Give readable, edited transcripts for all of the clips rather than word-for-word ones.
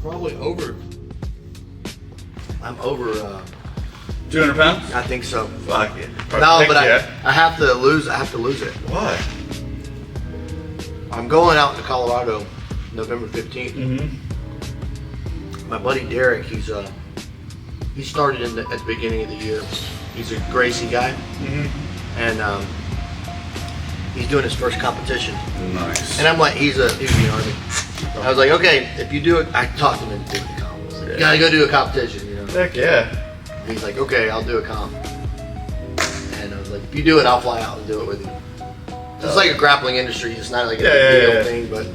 Probably over. I'm over. 200 pounds? I think so. Fuck it. No, but yeah. I have to lose. I have to lose it. What? I'm going out to Colorado, November 15th. Mm-hmm. My buddy Derek, he started at the beginning of the year. He's a Gracie guy, and he's doing his first competition. Nice. And I'm like, he's in the Army. I was like, okay, if you do it, I talked him into doing the comp. I was like, you gotta go do a competition, you know. Heck yeah. And he's like, okay, I'll do a comp. And I was like, if you do it, I'll fly out and do it with you. It's like a grappling industry. It's not like a big deal thing, but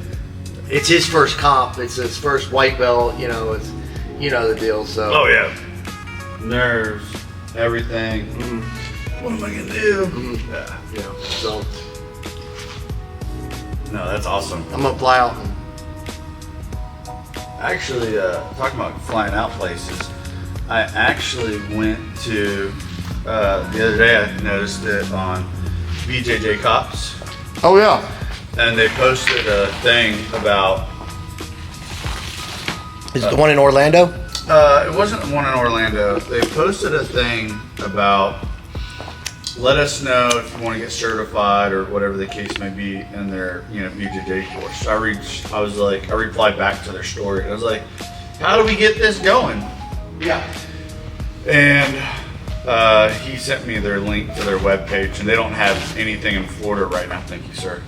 it's his first comp. It's his first white belt. You know, it's the deal. So. Oh yeah. Nerves, everything. What am I gonna do? Yeah. You know, so No, that's awesome. I'm gonna fly out. And, Actually, talking about flying out places, I actually went to the other day. I noticed it on BJJ Cops. oh yeah. And they posted a thing about. Is it the one in Orlando? It wasn't one in Orlando. They posted a thing about. Let us know if you want to get certified or whatever the case may be in their BJJ course. I replied back to their story. And I was like, how do we get this going? Yeah. And he sent me their link to their webpage, and they don't have anything in Florida right now. Thank you, sir.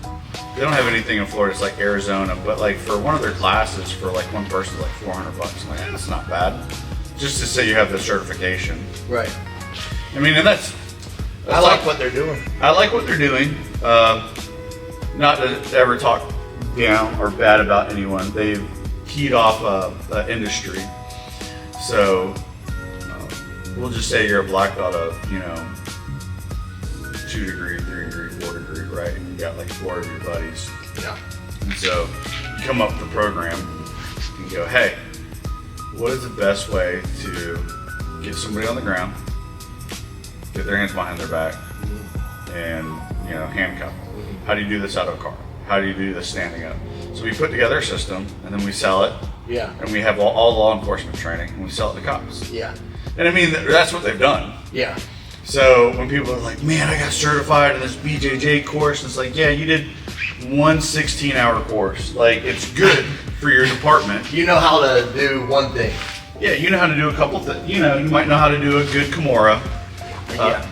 They don't have anything in Florida. It's like Arizona, but like for one of their classes, for like one person, like $400. I'm like, that's not bad. Just to say you have the certification. Right. I mean, and that's I like what they're doing. I like what they're doing. Not to ever talk down or bad about anyone. They've keyed off an industry. So we'll just say you're a black belt of 2 degree, 3 degree, 4 degree, right? And you got like 4 of your buddies. Yeah. And so you come up with a program and go, hey, what is the best way to get somebody on the ground, get their hands behind their back, and handcuff them? How do you do this out of a car? How do you do this standing up? So we put together a system, and then we sell it, Yeah. and we have all law enforcement training, and we sell it to cops. Yeah. And I mean, that's what they've done. Yeah. So when people are like, man, I got certified in this BJJ course, it's like, yeah, you did one 16-hour course. Like, it's good for your department. You know how to do one thing. Yeah, you know how to do a couple things. You might know how to do a good Kimura. Yeah.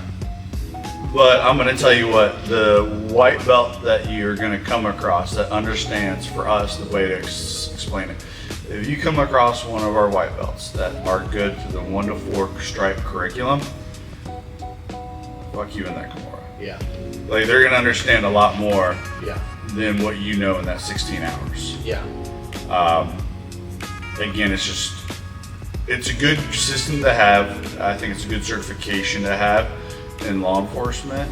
But I'm going to tell you what, the white belt that you're going to come across that understands, for us, the way to explain it. If you come across one of our white belts that are good to the 1 to 4 stripe curriculum, fuck you in that Kimura. Yeah. Like, they're going to understand a lot more Yeah. than what you know in that 16 hours. Yeah. Again, it's a good system to have. I think it's a good certification to have in law enforcement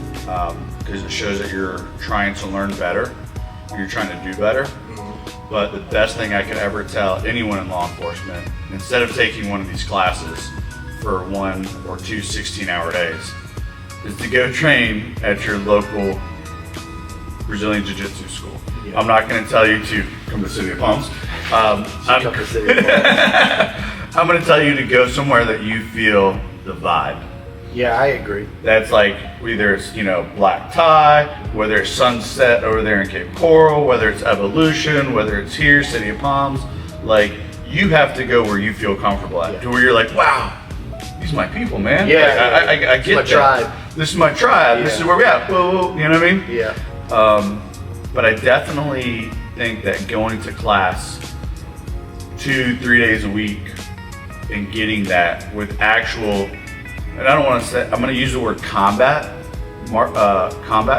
because it shows that you're trying to learn better, you're trying to do better. But the best thing I could ever tell anyone in law enforcement, instead of taking one of these classes for 1 or 2 16-hour days, is to go train at your local Brazilian Jiu-Jitsu school. Yeah. I'm not going to tell you to come to City of Palms. I'm Come to City of Palms. going to tell you to go somewhere that you feel the vibe. Yeah, I agree. That's like whether it's black tie, whether it's Sunset over there in Cape Coral, whether it's Evolution, whether it's here City of Palms. Like, you have to go where you feel comfortable at, to where you're like, wow, these are my people, man. Yeah, like, I get my that. tribe. This is my tribe. Yeah. This is where we at. Whoa, you know what I mean? Yeah. But I definitely think that going to class 2-3 days a week and getting that with actual, and I don't want to say, I'm going to use the word combat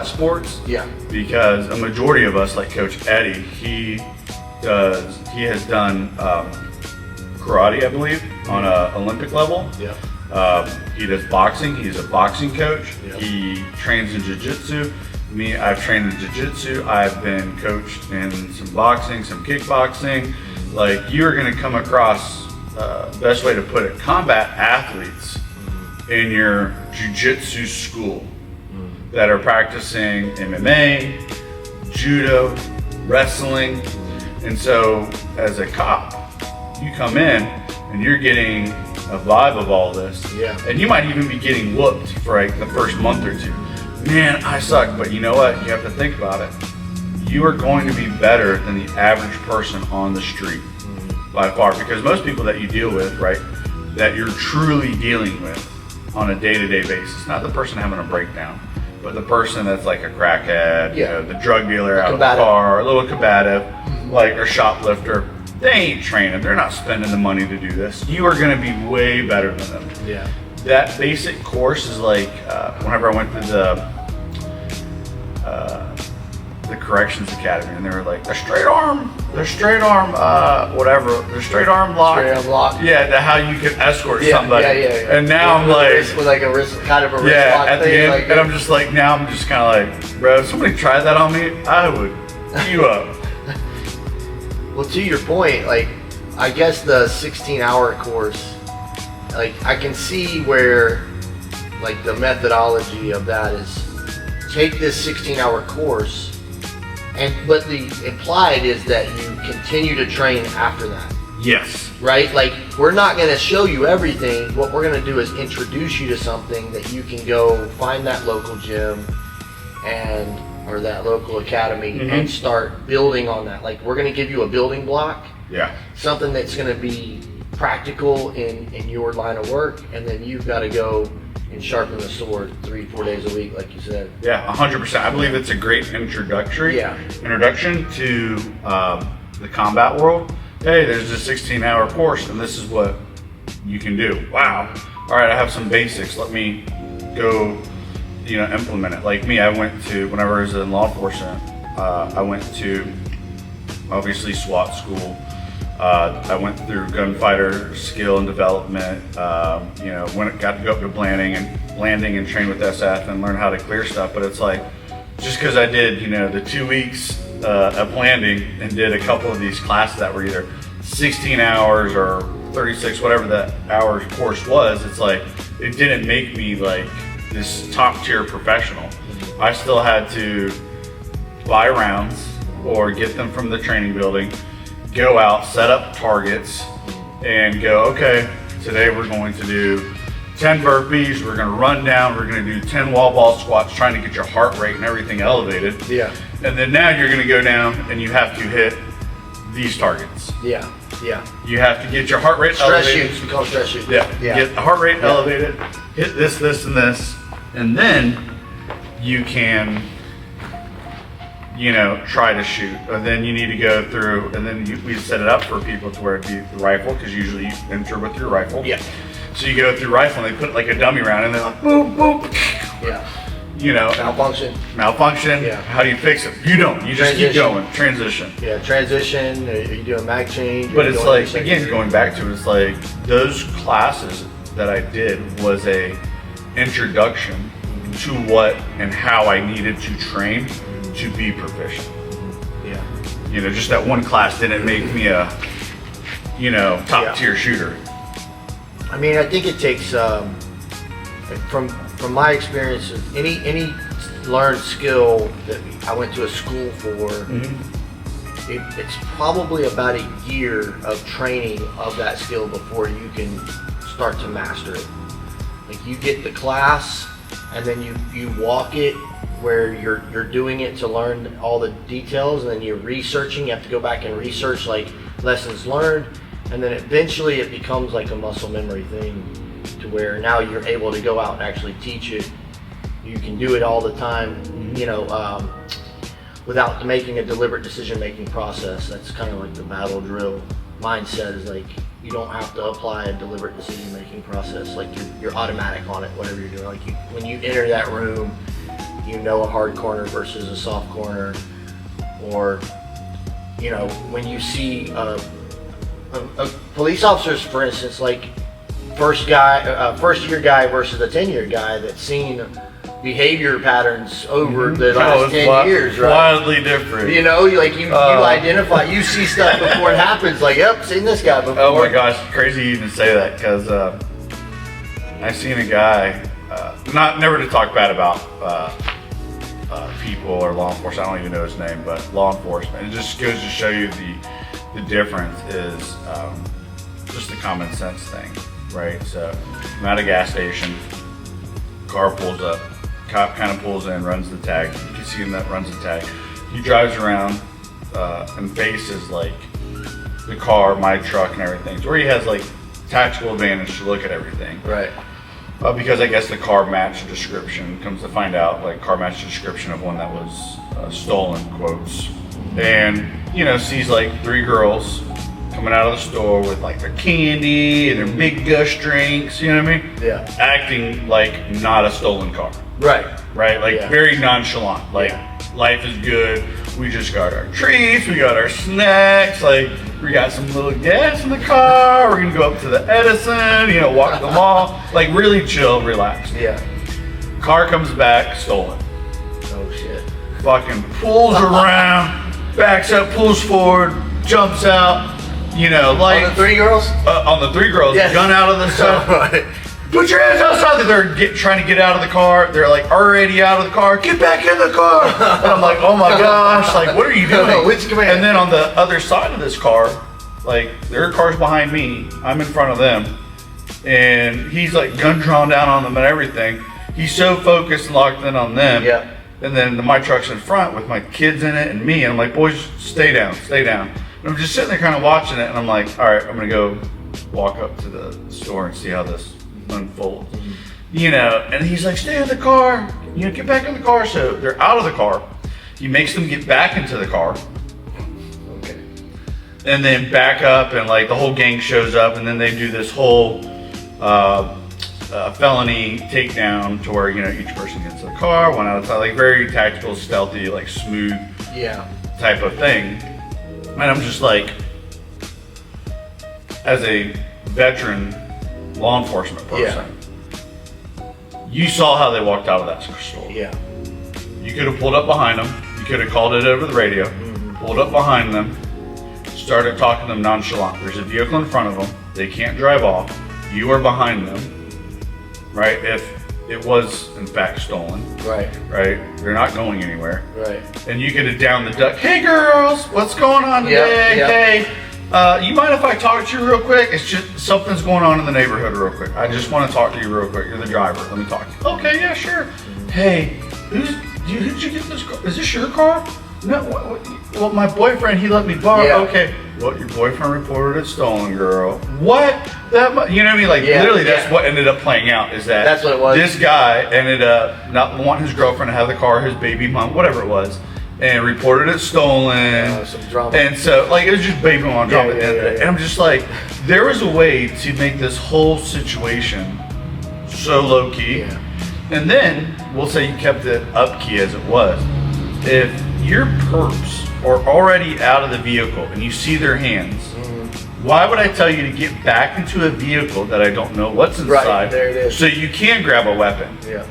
sports. Yeah. Because a majority of us, like Coach Eddie, he has done karate, I believe, on an Olympic level. Yeah. He does boxing. He's a boxing coach. Yeah. He trains in jiu-jitsu. Me, I've trained in jiu-jitsu. I've been coached in some boxing, some kickboxing. Like, you're going to come across, best way to put it, combat athletes in your jiu-jitsu school that are practicing MMA, judo, wrestling. And so as a cop, You come in and you're getting a vibe of all this. Yeah. And you might even be getting whooped for like the first month or two. Man, I suck. But you know what? You have to think about it. You are going to be better than the average person on the street by far, because most people that you deal with, right, that you're truly dealing with on a day-to-day basis, not the person having a breakdown, but the person that's like a crackhead, you know, the drug dealer out of the car, a little combative, like a shoplifter. They ain't training. They're not spending the money to do this. You are going to be way better than them. Yeah. That basic course is like whenever I went to the corrections academy, and they were like the straight arm lock. Straight arm lock. Yeah, how you can escort somebody. Yeah. And now I'm like, with like a wrist, kind of a wrist lock at thing. the end, like, and I'm just like, now I'm just kind of like, bro, if somebody tried that on me, I would eat you up. Well, to your point, like, I guess the 16-hour course, like, I can see where, like, the methodology of that is take this 16-hour course, but the implied is that you continue to train after that. Yes. Right? Like, we're not going to show you everything. What we're going to do is introduce you to something that you can go find that local gym or that local academy and start building on that. Like, we're going to give you a building block. Yeah. Something that's going to be practical in your line of work, and then you've got to go and sharpen the sword 3-4 days a week, like you said. Yeah, 100%. I believe it's a great introduction to the combat world. Hey, there's a 16-hour course, and this is what you can do. Wow. All right, I have some basics. Let me go, implement it. Like me, I went to, whenever I was in law enforcement, I went to, obviously, SWAT school. I went through gunfighter skill and development. Got to go up to landing and train with SF and learn how to clear stuff. But it's like, just because I did, the 2 weeks of landing and did a couple of these classes that were either 16 hours or 36, whatever that hours course was, it's like, it didn't make me like this top tier professional. I still had to buy rounds or get them from the training building, go out, set up targets, and go, okay, today we're going to do 10 burpees, we're going to run down, we're going to do 10 wall ball squats, trying to get your heart rate and everything elevated. Yeah. And then now you're going to go down and you have to hit these targets. Yeah. You have to get your heart rate elevated. Stress shoots, we call them stress shoots. Yeah. Get the heart rate elevated, hit this, and this, and then you can try to shoot. And then you need to go through, and then we set it up for people to where it'd be the rifle, because usually you enter with your rifle. Yeah. So you go through rifle, and they put like a dummy round, and they're like, boop, boop. Yeah. Malfunction. Yeah. How do you fix it? You don't. You just keep going. Transition. Yeah, transition. You do a mag change. But it's like, again, going back to it, it's like those classes that I did was a introduction to what and how I needed to train to be proficient. Yeah. Just that one class didn't make me a, top tier shooter. I mean, I think it takes, from my experience, any learned skill that I went to a school for, it's probably about a year of training of that skill before you can start to master it. Like, you get the class, and then you walk it where you're doing it to learn all the details, and then you're researching. You have to go back and research like lessons learned, and then eventually it becomes like a muscle memory thing, to where now you're able to go out and actually teach it. You can do it all the time, without making a deliberate decision-making process. That's kind of like the battle drill mindset, is like, you don't have to apply a deliberate decision-making process. Like, you're automatic on it, whatever you're doing. Like, when you enter that room, a hard corner versus a soft corner, or, when you see a police officers, for instance, like first year guy versus a 10-year guy that's seen behavior patterns over the last 10 years, right? Wildly different. You identify, you see stuff before it happens, like, yep, seen this guy before. Oh my gosh, crazy you even say that, because I seen a guy, never to talk bad about people or law enforcement, I don't even know his name, but law enforcement. It just goes to show you the difference is common sense thing, right? So I'm at a gas station, car pulls up, cop kind of pulls in, runs the tag. You can see him that runs the tag. He drives around and faces like the car, my truck, and everything. So where he has like tactical advantage to look at everything. Right. Because I guess the car matched the description. Comes to find out, like car matched the description of one that was stolen, quotes. And sees like 3 girls coming out of the store with like their candy and their big gush drinks. You know what I mean? Yeah. Acting like not a stolen car. Right. Right. Like very nonchalant. Like life is good. We just got our treats. We got our snacks. Like we got some little gas in the car. We're gonna go up to the Edison. Walk the mall. Like really chill, relaxed. Yeah. Car comes back, stolen. Oh shit. Fucking pulls around, backs up, pulls forward, jumps out. Like On the 3 girls? on the 3 girls, Yes. gun out of the side. Right. Put your hands outside. They're trying to get out of the car. They're like already out of the car. Get back in the car. And I'm like, oh my gosh, like what are you doing? Which command? And then on the other side of this car, like their car's behind me. I'm in front of them. And he's like gun drawn down on them and everything. He's so focused and locked in on them. Yeah. And then my truck's in front with my kids in it and me. And I'm like, boys, stay down, stay down. And I'm just sitting there kind of watching it. And I'm like, all right, I'm going to go walk up to the store and see how this unfolds. And he's like, stay in the car, get back in the car. So they're out of the car. He makes them get back into the car. Okay. And then back up and like the whole gang shows up and then they do this whole felony takedown to where, each person gets in the car, one at a time, like very tactical, stealthy, like smooth type of thing. And I'm just like, as a veteran law enforcement person, you saw how they walked out of that store. Yeah. You could have pulled up behind them. You could have called it over the radio, pulled up behind them, started talking to them nonchalant. There's a vehicle in front of them. They can't drive off. You are behind them, right? If it was in fact stolen, Right. they're not going anywhere. Right. And you could have down the duck. Hey girls, what's going on today? Hey, you mind if I talk to you real quick? It's just something's going on in the neighborhood real quick. I just want to talk to you real quick. You're the driver. Let me talk to you. Okay, yeah, sure. Hey, who'd you get this car? Is this your car? No, well, my boyfriend, he let me borrow. Yeah. Okay. Well, your boyfriend reported it stolen, girl. What? You know what I mean? Like, literally, that's what ended up playing out, is that That's what it was. This guy ended up not wanting his girlfriend to have the car, his baby mom, whatever it was, and reported it stolen. Some drama. And so, like, it was just baby mom drama at the end of it. And I'm just like, there was a way to make this whole situation so low key. Yeah. And then, we'll say you kept it up key as it was. If your perps are already out of the vehicle and you see their hands, why would I tell you to get back into a vehicle that I don't know what's inside? Right, there it is. So you can grab a weapon. Yeah.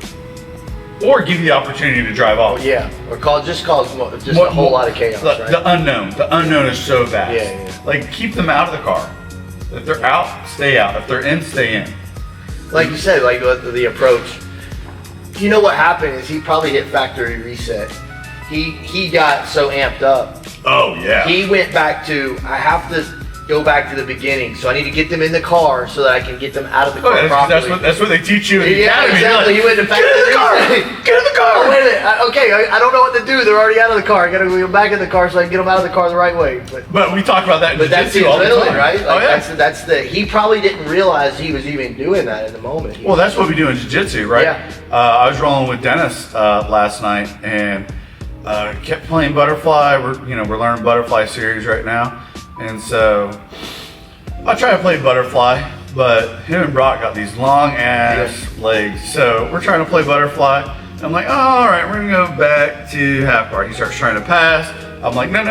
Or give you the opportunity to drive off. Yeah. Or cause a whole lot of chaos, right? The unknown. The unknown is so vast. Yeah. Like, keep them out of the car. If they're out, stay out. If they're in, stay in. Like you said, like the approach. You know what happened is he probably hit factory reset. He got so amped up. Oh, yeah. He went back to, I have to go back to the beginning, so I need to get them in the car so that I can get them out of the car properly. That's what they teach you in the Yeah, academy. exactly. Like, He went to factory get in the car! reset. Get in the car! Oh, wait a minute. Okay, I don't know what to do. They're already out of the car. I gotta go back in the car so I can get them out of the car the right way. But we talk about that in But that's the jiu-jitsu all the adrenaline, time. right? Oh, yeah. That's the. He probably didn't realize he was even doing that in the moment. Well, that's what we do in jiu-jitsu, right? Yeah. I was rolling with Dennis last night and kept playing butterfly. We're learning butterfly series right now, and so I try to play butterfly, but him and Brock got these long ass legs, so we're trying to play butterfly. I'm like, oh, all right, we're gonna go back to half guard. He starts trying to pass. I'm like, no,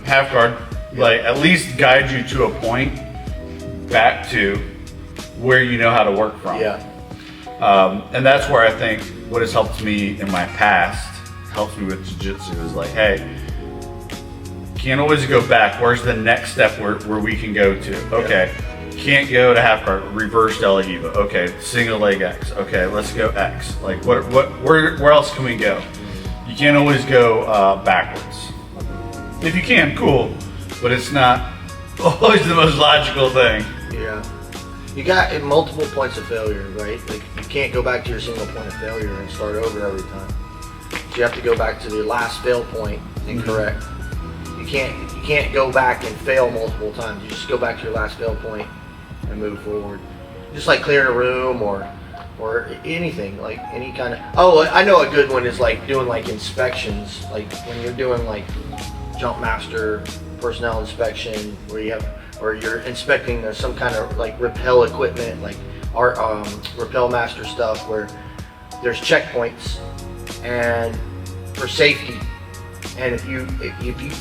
half guard. Like, at least guide you to a point back to where you know how to work from. Yeah. And that's where I think what has helped me in my past, helps me with jiu-jitsu, is like, hey, can't always go back. Where's the next step where we can go to? Okay, can't go to half guard, reverse De La Hiva. Okay, single leg X. Okay, let's go X. Like, where else can we go? You can't always go backwards. If you can, cool, but it's not always the most logical thing. Yeah. You got multiple points of failure, right? Like you can't go back to your single point of failure and start over every time. So you have to go back to the last fail point and correct. You can't go back and fail multiple times. You just go back to your last fail point and move forward. Just like clearing a room or anything, like any kind of. Oh, I know a good one is like doing like inspections, like when you're doing like jump master personnel inspection, where you have, or you're inspecting some kind of like rappel equipment, like our rappel master stuff, where there's checkpoints and for safety. And if you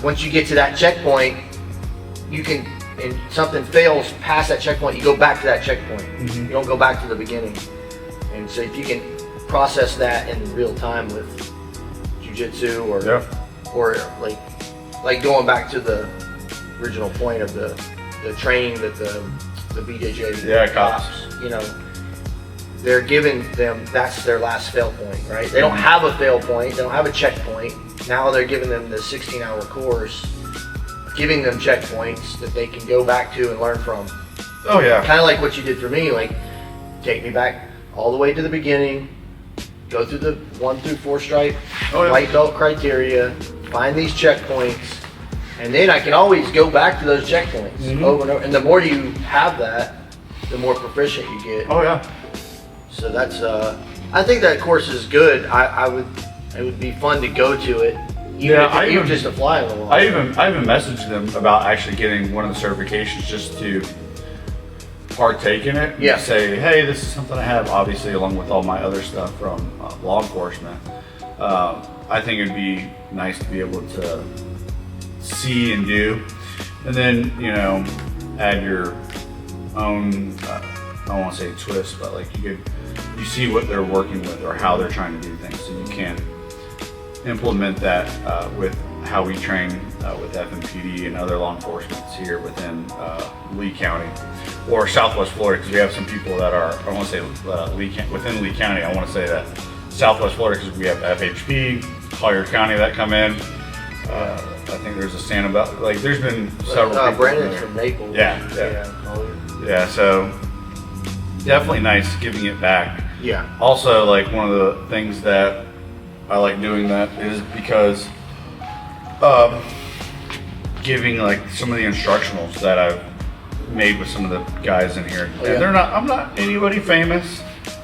once you get to that checkpoint, you can, and something fails past that checkpoint, you go back to that checkpoint. You don't go back to the beginning. And so if you can process that in real time with jiu-jitsu or like going back to the original point of the training that the BJJ cops, you know, they're giving them, that's their last fail point, right? They don't have a fail point, they don't have a checkpoint. Now they're giving them the 16-hour course, giving them checkpoints that they can go back to and learn from. Oh yeah. Kind of like what you did for me, like take me back all the way to the beginning, go through the 1 through 4 stripe, white belt criteria, find these checkpoints, and then I can always go back to those checkpoints over and over. And the more you have that, the more proficient you get. Oh yeah. So that's, I think that course is good. It would be fun to go to it. Even just to fly on the wall. I even messaged them about actually getting one of the certifications just to partake in it. Yeah. Say, hey, this is something I have, obviously, along with all my other stuff from law enforcement. I think it'd be nice to be able to see and do, and then, you know, add your own, I don't want to say twist, but like you see what they're working with or how they're trying to do things, so you can implement that with how we train with FMPD and other law enforcement here within Lee County or Southwest Florida, because we have some people that are, I want to say within Lee County, I want to say that Southwest Florida, because we have FHP, Collier County that come in. I think there's a Sanibel, like there's been several people. Brandon's from Naples. Yeah, so definitely nice giving it back. Yeah. Also, like one of the things that I like doing that is because giving like some of the instructionals that I've made with some of the guys in here. And they're not, I'm not anybody famous,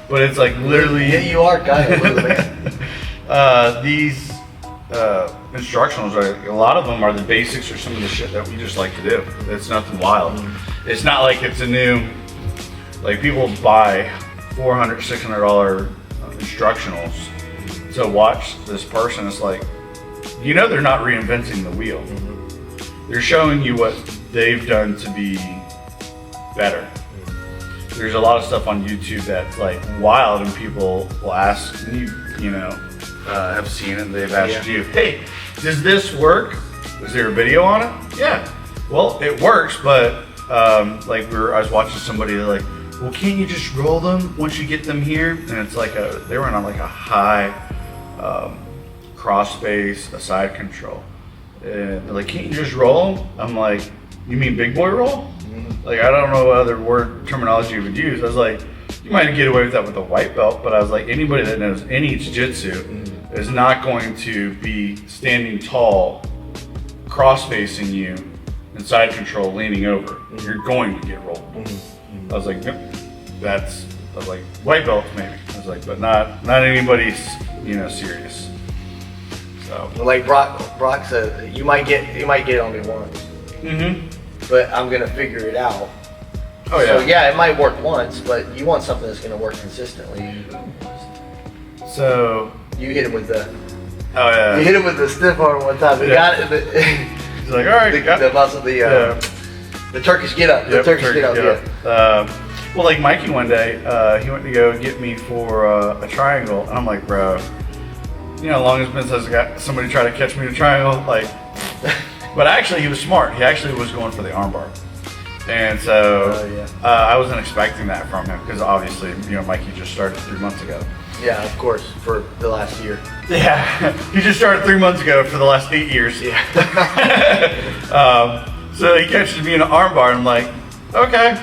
but it's like literally. Yeah, you are kind of little man. These instructionals are, a lot of them are the basics or some of the shit that we just like to do. It's nothing wild. It's not like it's a new, like people buy $400, $600 instructionals to watch this person. It's like, you know, they're not reinventing the wheel. They're showing you what they've done to be better. There's a lot of stuff on YouTube that's like wild, and people will ask, and you know, have seen it, and they've asked you, hey, does this work? Was there a video on it? Yeah. Well, it works, but like I was watching somebody like, well, can't you just roll them once you get them here? And it's like they were on like a high cross space, a side control. And they're like, can't you just roll them? I'm like, you mean big boy roll? Like, I don't know what other word terminology you would use. I was like, you might get away with that with a white belt, but I was like, anybody that knows any jiu-jitsu is not going to be standing tall, cross-facing you, and side control leaning over. You're going to get rolled. I was like, nope, I was like, white belts maybe. I was like, but not anybody's, you know, serious. So. Like Brock said, you might get it on me once. But I'm gonna figure it out. Oh yeah. So yeah, it might work once, but you want something that's gonna work consistently. So you hit him with the. Oh yeah. You hit him with the stiff arm one time. He got it. He's like, all right. The Turkish get up. The Turkish get up. Yeah. Well, like Mikey one day, he went to go get me for a triangle, and I'm like, bro, you know, how long it's been since I got somebody try to catch me in a triangle, like. But actually, he was smart. He actually was going for the armbar. And so I wasn't expecting that from him, because obviously, you know, Mikey just started 3 months ago. Yeah, of course, for the last year. Yeah, he just started 3 months ago for the last 8 years. Yeah. So he catches me in an armbar, and I'm like, okay.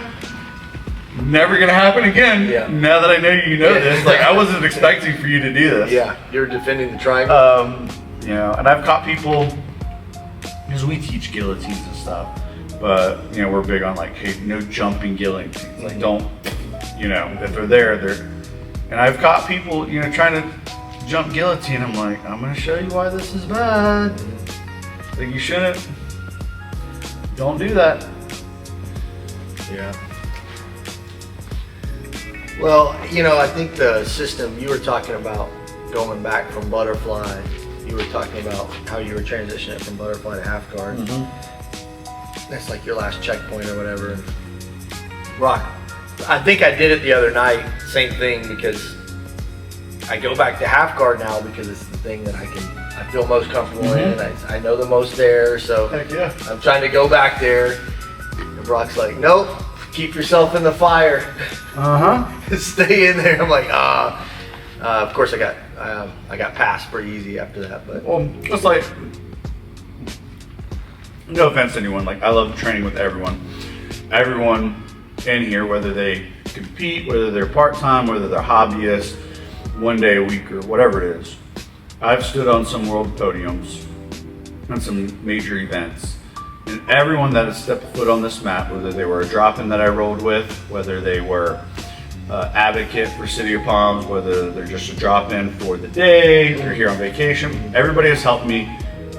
never gonna happen again. Yeah. Now that I know you know this, like I wasn't expecting for you to do this. Yeah, you're defending the triangle. You know, and I've caught people because we teach guillotines and stuff, but you know we're big on like, hey, no jumping guillotines. Like don't, you know, if they're there, they're. And I've caught people, you know, trying to jump guillotine. I'm like, I'm gonna show you why this is bad. Like you shouldn't. Don't do that. Yeah. Well, you know, I think the system you were talking about going back from butterfly, you were talking about how you were transitioning from butterfly to half guard. That's like your last checkpoint or whatever. And rock. I think I did it the other night, same thing, because I go back to half guard now because it's the thing that I feel most comfortable in. I know the most there, so Heck yeah. I'm trying to go back there. And Brock's like, nope, keep yourself in the fire. Stay in there. I'm like, of course I got passed pretty easy after that, but Well, it's like, no offense to anyone, like I love training with everyone. Everyone in here, whether they compete, whether they're part-time, whether they're hobbyists, one day a week or whatever it is. I've stood on some world podiums and some major events. And everyone that has stepped foot on this mat, whether they were a drop-in that I rolled with, whether they were advocate for City of Palms, whether they're just a drop-in for the day, they're here on vacation, everybody has helped me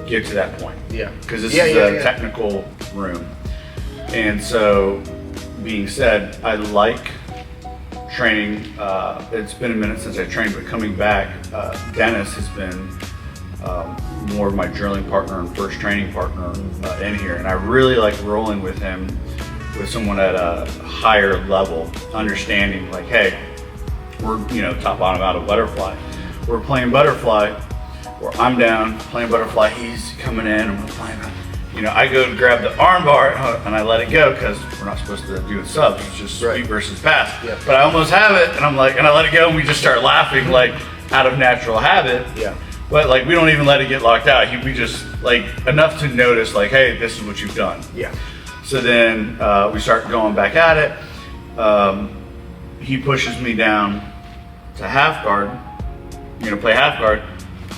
get to that point. yeah. Because this is a technical room. And so, being said, I like training. It's been a minute since I trained, but coming back, Dennis has been more of my drilling partner and first training partner in here. And I really like rolling with him, with someone at a higher level, understanding like, hey, we're, you know, top, bottom, out of butterfly. We're playing butterfly, or I'm down playing butterfly, he's coming in and we're playing. You know, I go to grab the arm bar and I let it go because we're not supposed to do it subs. It's just sweep versus pass. Yeah. But I almost have it, and I'm like, and I let it go, and we just start laughing like out of natural habit. Yeah. But like we don't even let it get locked out. We just like enough to notice like, hey, this is what you've done. Yeah. So then we start going back at it. He pushes me down to half guard. You know, play half guard.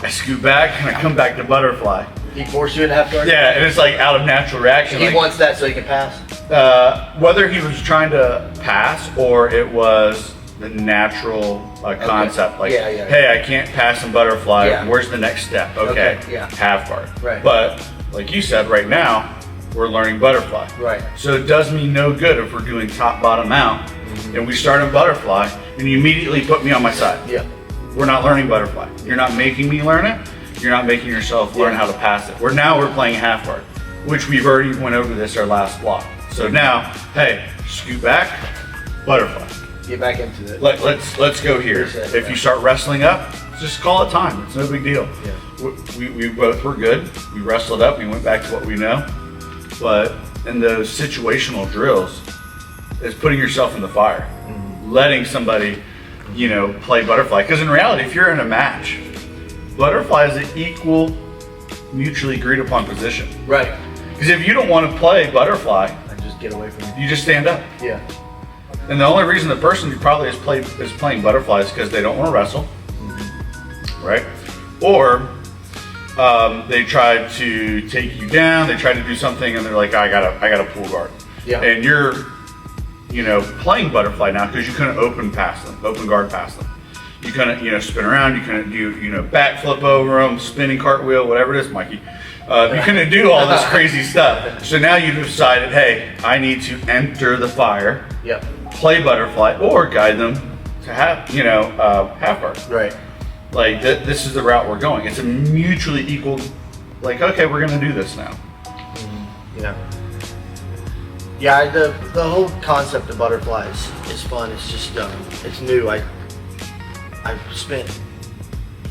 I scoot back and I come back to butterfly. He forced you in half guard? Yeah, and it's like out of natural reaction. He like, wants that so he can pass? whether he was trying to pass or it was the natural concept, like, hey, I can't pass in butterfly, where's the next step? Okay, half guard. Right. But like you said, right now, we're learning butterfly. Right. So it does me no good if we're doing top, bottom, out, and we start in butterfly, and you immediately put me on my side. Yeah. We're not learning butterfly. You're not making me learn it. You're not making yourself learn how to pass it. We're playing half guard, which we've already went over this our last block. So now, hey, scoot back, butterfly. Get back into it. Let's go here. If you start wrestling up, just call it time. It's no big deal. Yeah. We both were good. We wrestled up. We went back to what we know. But in those situational drills, it's putting yourself in the fire, letting somebody, you know, play butterfly. Because in reality, if you're in a match, butterfly is an equal, mutually agreed upon position. Right. Because if you don't want to play butterfly, I just get away from it. you just stand up. Yeah. And the only reason the person who probably is playing butterfly is because they don't want to wrestle, right? Or they tried to take you down. They tried to do something, and they're like, I gotta pull guard. Yeah. And you're, you know, playing butterfly now because you couldn't open guard past them. You couldn't, you know, spin around. You couldn't do, you know, backflip over them, spinning cartwheel, whatever it is, Mikey. You couldn't do all this crazy stuff. So now you've decided, hey, I need to enter the fire. Yep. Play butterfly or guide them to have, you know, half guard. Right. Like this is the route we're going. It's a mutually equal, like, okay, we're gonna do this now. Yeah. Yeah, the whole concept of butterflies is fun. It's just it's new. I've spent,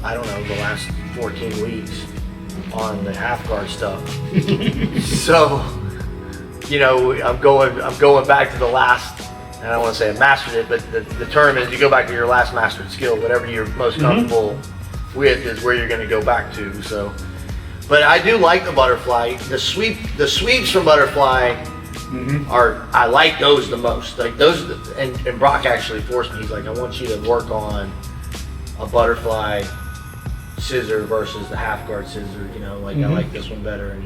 I don't know, the last 14 weeks on the half guard stuff. So, you know, I'm going back to the last, and I don't want to say I mastered it, but the term is you go back to your last mastered skill. Whatever you're most comfortable with is where you're going to go back to. So, but I do like the butterfly. The sweeps from butterfly I like those the most. Like those, and Brock actually forced me. He's like, I want you to work on a butterfly scissor versus the half guard scissor. You know, like I like this one better.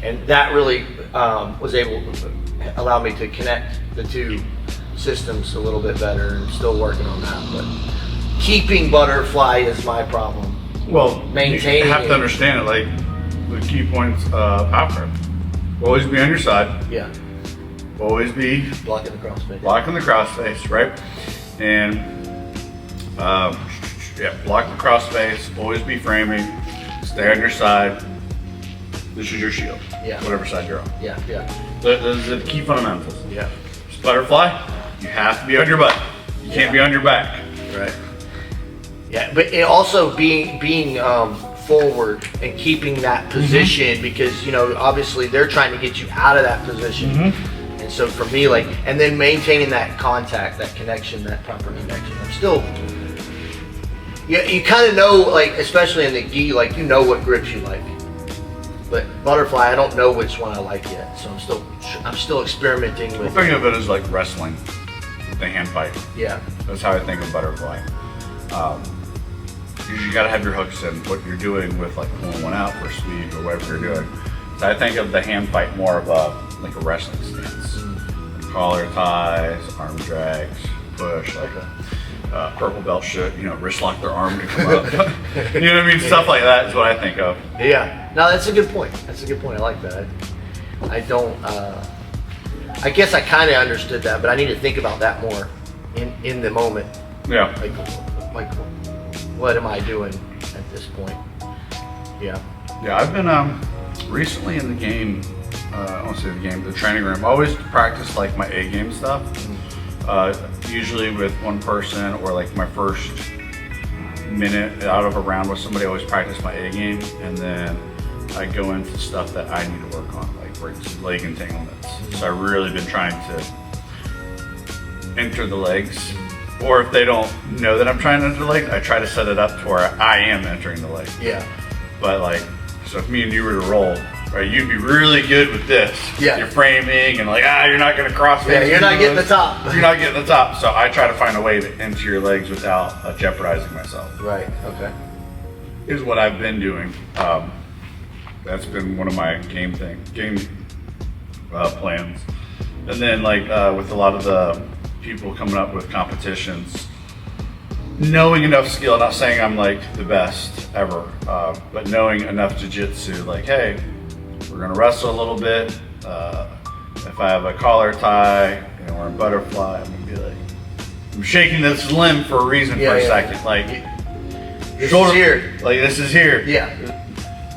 And that really was able to allow me to connect the two systems a little bit better, and still working on that. But keeping butterfly is my problem. Well, maintaining you have to understand it. Like the key points, power. Always be on your side. Yeah. Always be blocking the crossface. Blocking the crossface, right? And block the crossface. Always be framing. Stay on your side. This is your shield. Yeah. Whatever side you're on. Yeah. Those are the key fundamentals. Yeah. Just butterfly. You have to be on your butt. You can't be on your back. Right. Yeah, but it also being forward and keeping that position, because obviously they're trying to get you out of that position. And so for me, like, and then maintaining that contact, that connection, that proper connection. I'm still, you kind of know, like, especially in the gi, like, what grips you like. But butterfly, I don't know which one I like yet. So I'm still experimenting with. Think of it as like wrestling, the hand fight. Yeah. That's how I think of butterfly. You gotta have your hooks in what you're doing with like pulling one out for speed or whatever you're doing. So I think of the hand fight more of a wrestling stance. Collar ties, arm drags, push, like purple belt shit, wrist lock their arm to come up. You know what I mean? Stuff like that is what I think of. Yeah. No, that's a good point. I like that. I don't, I guess I kind of understood that, but I need to think about that more in the moment. Yeah. Like what am I doing at this point? Yeah. Yeah, I've been recently in the game, I won't say the game, the training room. I always practice like my A game stuff. Usually with one person, or like my first minute out of a round with somebody, I always practice my A game, and then I go into stuff that I need to work on, like leg entanglements. So I've really been trying to enter the legs, or if they don't know that I'm trying to enter the legs, I try to set it up to where I am entering the leg. Yeah. But like, so if me and you were to roll, right, you'd be really good with this. Yeah. You're framing and like, you're not gonna cross. Yeah, you're not getting the top. You're not getting the top. So I try to find a way to enter your legs without jeopardizing myself. Right. Okay. Is what I've been doing. That's been one of my game plans. And then like with a lot of the people coming up with competitions, knowing enough skill, not saying I'm like the best ever, but knowing enough jiu-jitsu, like, hey, we're gonna wrestle a little bit. If I have a collar tie and we're in butterfly, I'm gonna be like, I'm shaking this limb for a reason for a second. Like, this is here. Like, this is here. Yeah.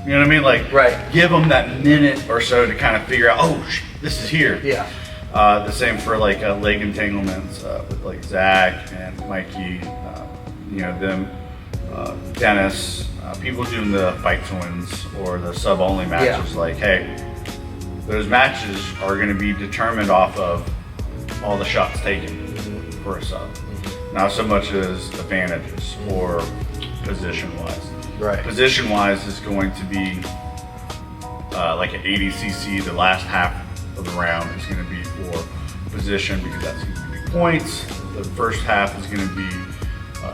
You know what I mean? Like, right. Give them that minute or so to kind of figure out, this is here. Yeah. The same for like leg entanglements with like Zach and Mikey, them, Dennis, people doing the fight twins or the sub only matches. Like, hey, those matches are going to be determined off of all the shots taken for a sub, not so much as advantages or position wise. Right. Position wise is going to be like an 80cc. The last half of the round is going to be for position, because that's going to be points. The first half is going to be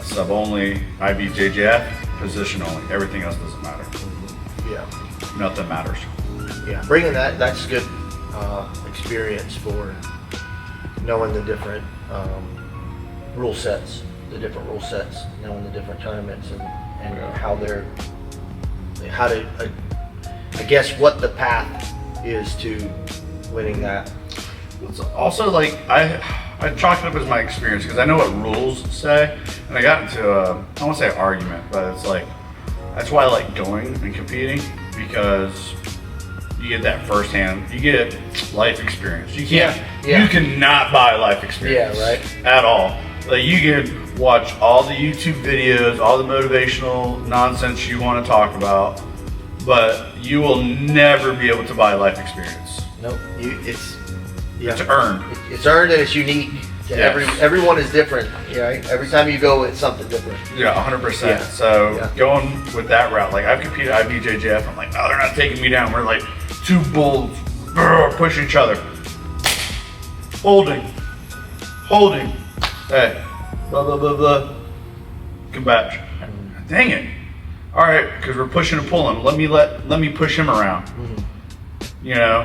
sub only, IBJJF, position only. Everything else doesn't matter. Yeah. Nothing matters. Yeah. Bringing that's good experience for knowing the different rule sets, knowing the different tournaments and how to, I guess, what the path is to winning that. It's also like I chalk it up as my experience, because I know what rules say, and I got into I won't say an argument, but it's like, that's why I like going and competing, because you get that firsthand, you get life experience. You can't, you cannot buy life experience. Yeah, right. At all. Like, you can watch all the YouTube videos, all the motivational nonsense you want to talk about, but you will never be able to buy life experience. Nope. It's earned. It's earned, and it's unique. Everyone is different. Right? Every time you go, it's something different. Yeah, 100%. Yeah. So going with that route, like, I've competed at IBJJF. I'm like, they're not taking me down. We're like two bulls pushing each other. holding, hey, blah, blah, blah, blah, come back. Dang it. All right, because we're pushing and pulling. Let me push him around. You know,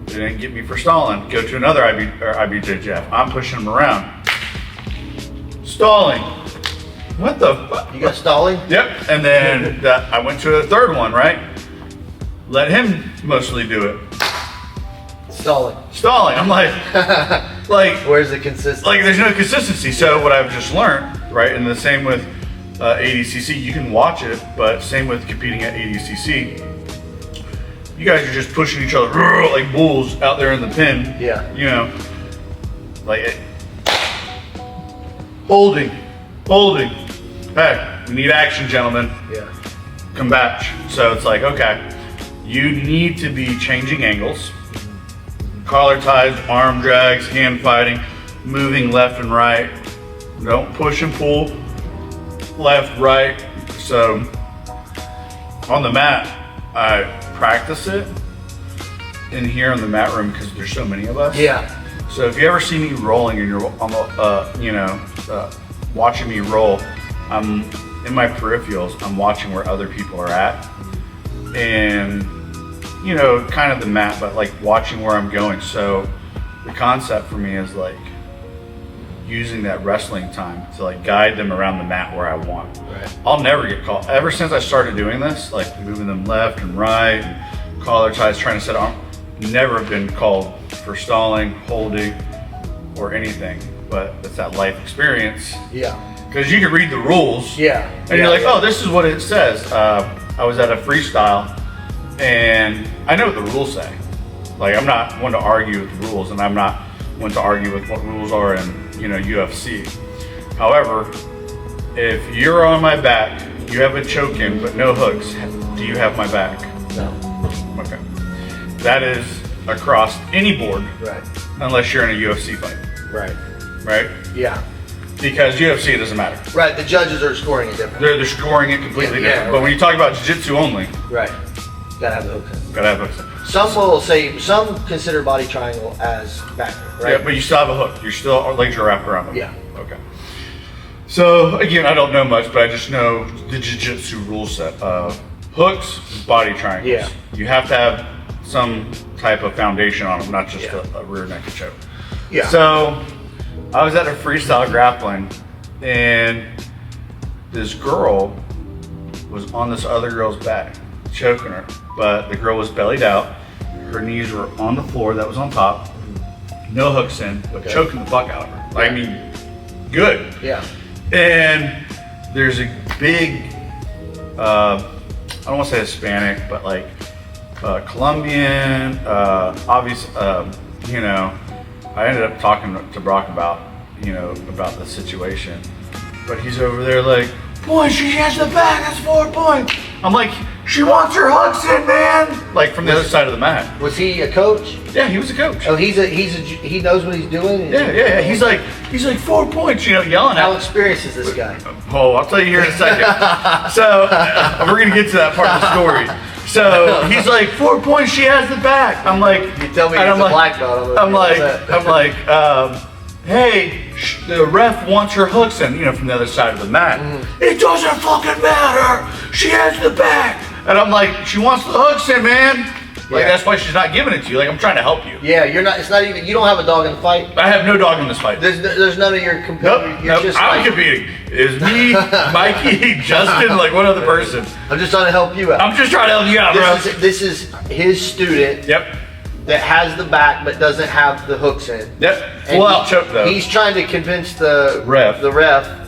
they didn't get me for stalling. Go to another IBJJF. I'm pushing him around. Stalling. What the fuck? You got stalling? Yep. And then I went to a third one, right? Let him mostly do it. Stalling. I'm like, where's the consistency? Like, there's no consistency. So what I've just learned, right? And the same with ADCC, you can watch it, but same with competing at ADCC. You guys are just pushing each other like bulls out there in the pen. Yeah. You know, like holding. Hey, we need action, gentlemen. Yeah. Come back. So it's like, okay, you need to be changing angles, collar ties, arm drags, hand fighting, moving left and right. Don't push and pull left, right. So on the mat, I practice it in here in the mat room because there's so many of us. Yeah. So if you ever see me rolling and you're watching me roll, I'm in my peripherals. I'm watching where other people are at, and you know, kind of the mat, but like watching where I'm going. So the concept for me is like using that wrestling time to like guide them around the mat where I want. Right. I'll never get called. Ever since I started doing this, like moving them left and right, and collar ties, trying to set arm, never have been called for stalling, holding, or anything. But it's that life experience. Yeah. Because you can read the rules. Yeah. And you're like, oh, this is what it says. I was at a freestyle, and I know what the rules say. Like, I'm not one to argue with the rules, and I'm not one to argue with what rules are in, you know, UFC. However, if you're on my back, you have a choke in, but no hooks, do you have my back? No. Okay. That is across any board, Right. unless you're in a UFC fight, Right. right? Yeah. Because UFC, it doesn't matter. Right. The judges are scoring it different. They're scoring it completely Yeah, different. right. But when you talk about jiu-jitsu only, Right. Gotta have the hooks in. gotta have hooks. Some consider body triangle as back, right? Yeah, but you still have a hook. You're still, our legs are wrapped around them. Yeah. Okay. So again, I don't know much, but I just know the jiu-jitsu rule set. Hooks, body triangles. Yeah. You have to have some type of foundation on them, not just Yeah. a rear naked choke. Yeah. So I was at a freestyle grappling, and this girl was on this other girl's back, choking her, but the girl was bellied out. Her knees were on the floor that was on top, no hooks in, but Okay. choking the fuck out of her. I mean, good. Yeah. And there's a big, I don't want to say Hispanic, but like Colombian, obvious, you know, I ended up talking to Brock about, you know, about the situation, but he's over there like, boy, she has the back, that's 4 points. I'm like, she wants her hooks in, man. Like from the other side of the mat. Was he a coach? Yeah, he was a coach. Oh, he knows what he's doing. Yeah. He's like 4 points, you know, yelling at How me. experienced is this guy? Oh, I'll tell you here in a second. So we're gonna get to that part of the story. So he's like, 4 points, she has the back. I'm like, You tell me and he's I'm a like, black belt. I'm like, hey, the ref wants her hooks in, you know, from the other side of the mat. It doesn't fucking matter. She has the back. And I'm like, she wants the hooks in, man. Like, Yeah. that's why she's not giving it to you. Like, I'm trying to help you. Yeah, you're not. It's not even. You don't have a dog in the fight. I have no dog in this fight. There's none of your competitors. Nope, You're just I'm like, competing. It's me, Mikey, Justin, like one other person. I'm just trying to help you out. I'm just trying to help you out, bro. This is his student Yep, that has the back but doesn't have the hooks in. yep. And Full out choke though. He's trying to convince the Ref.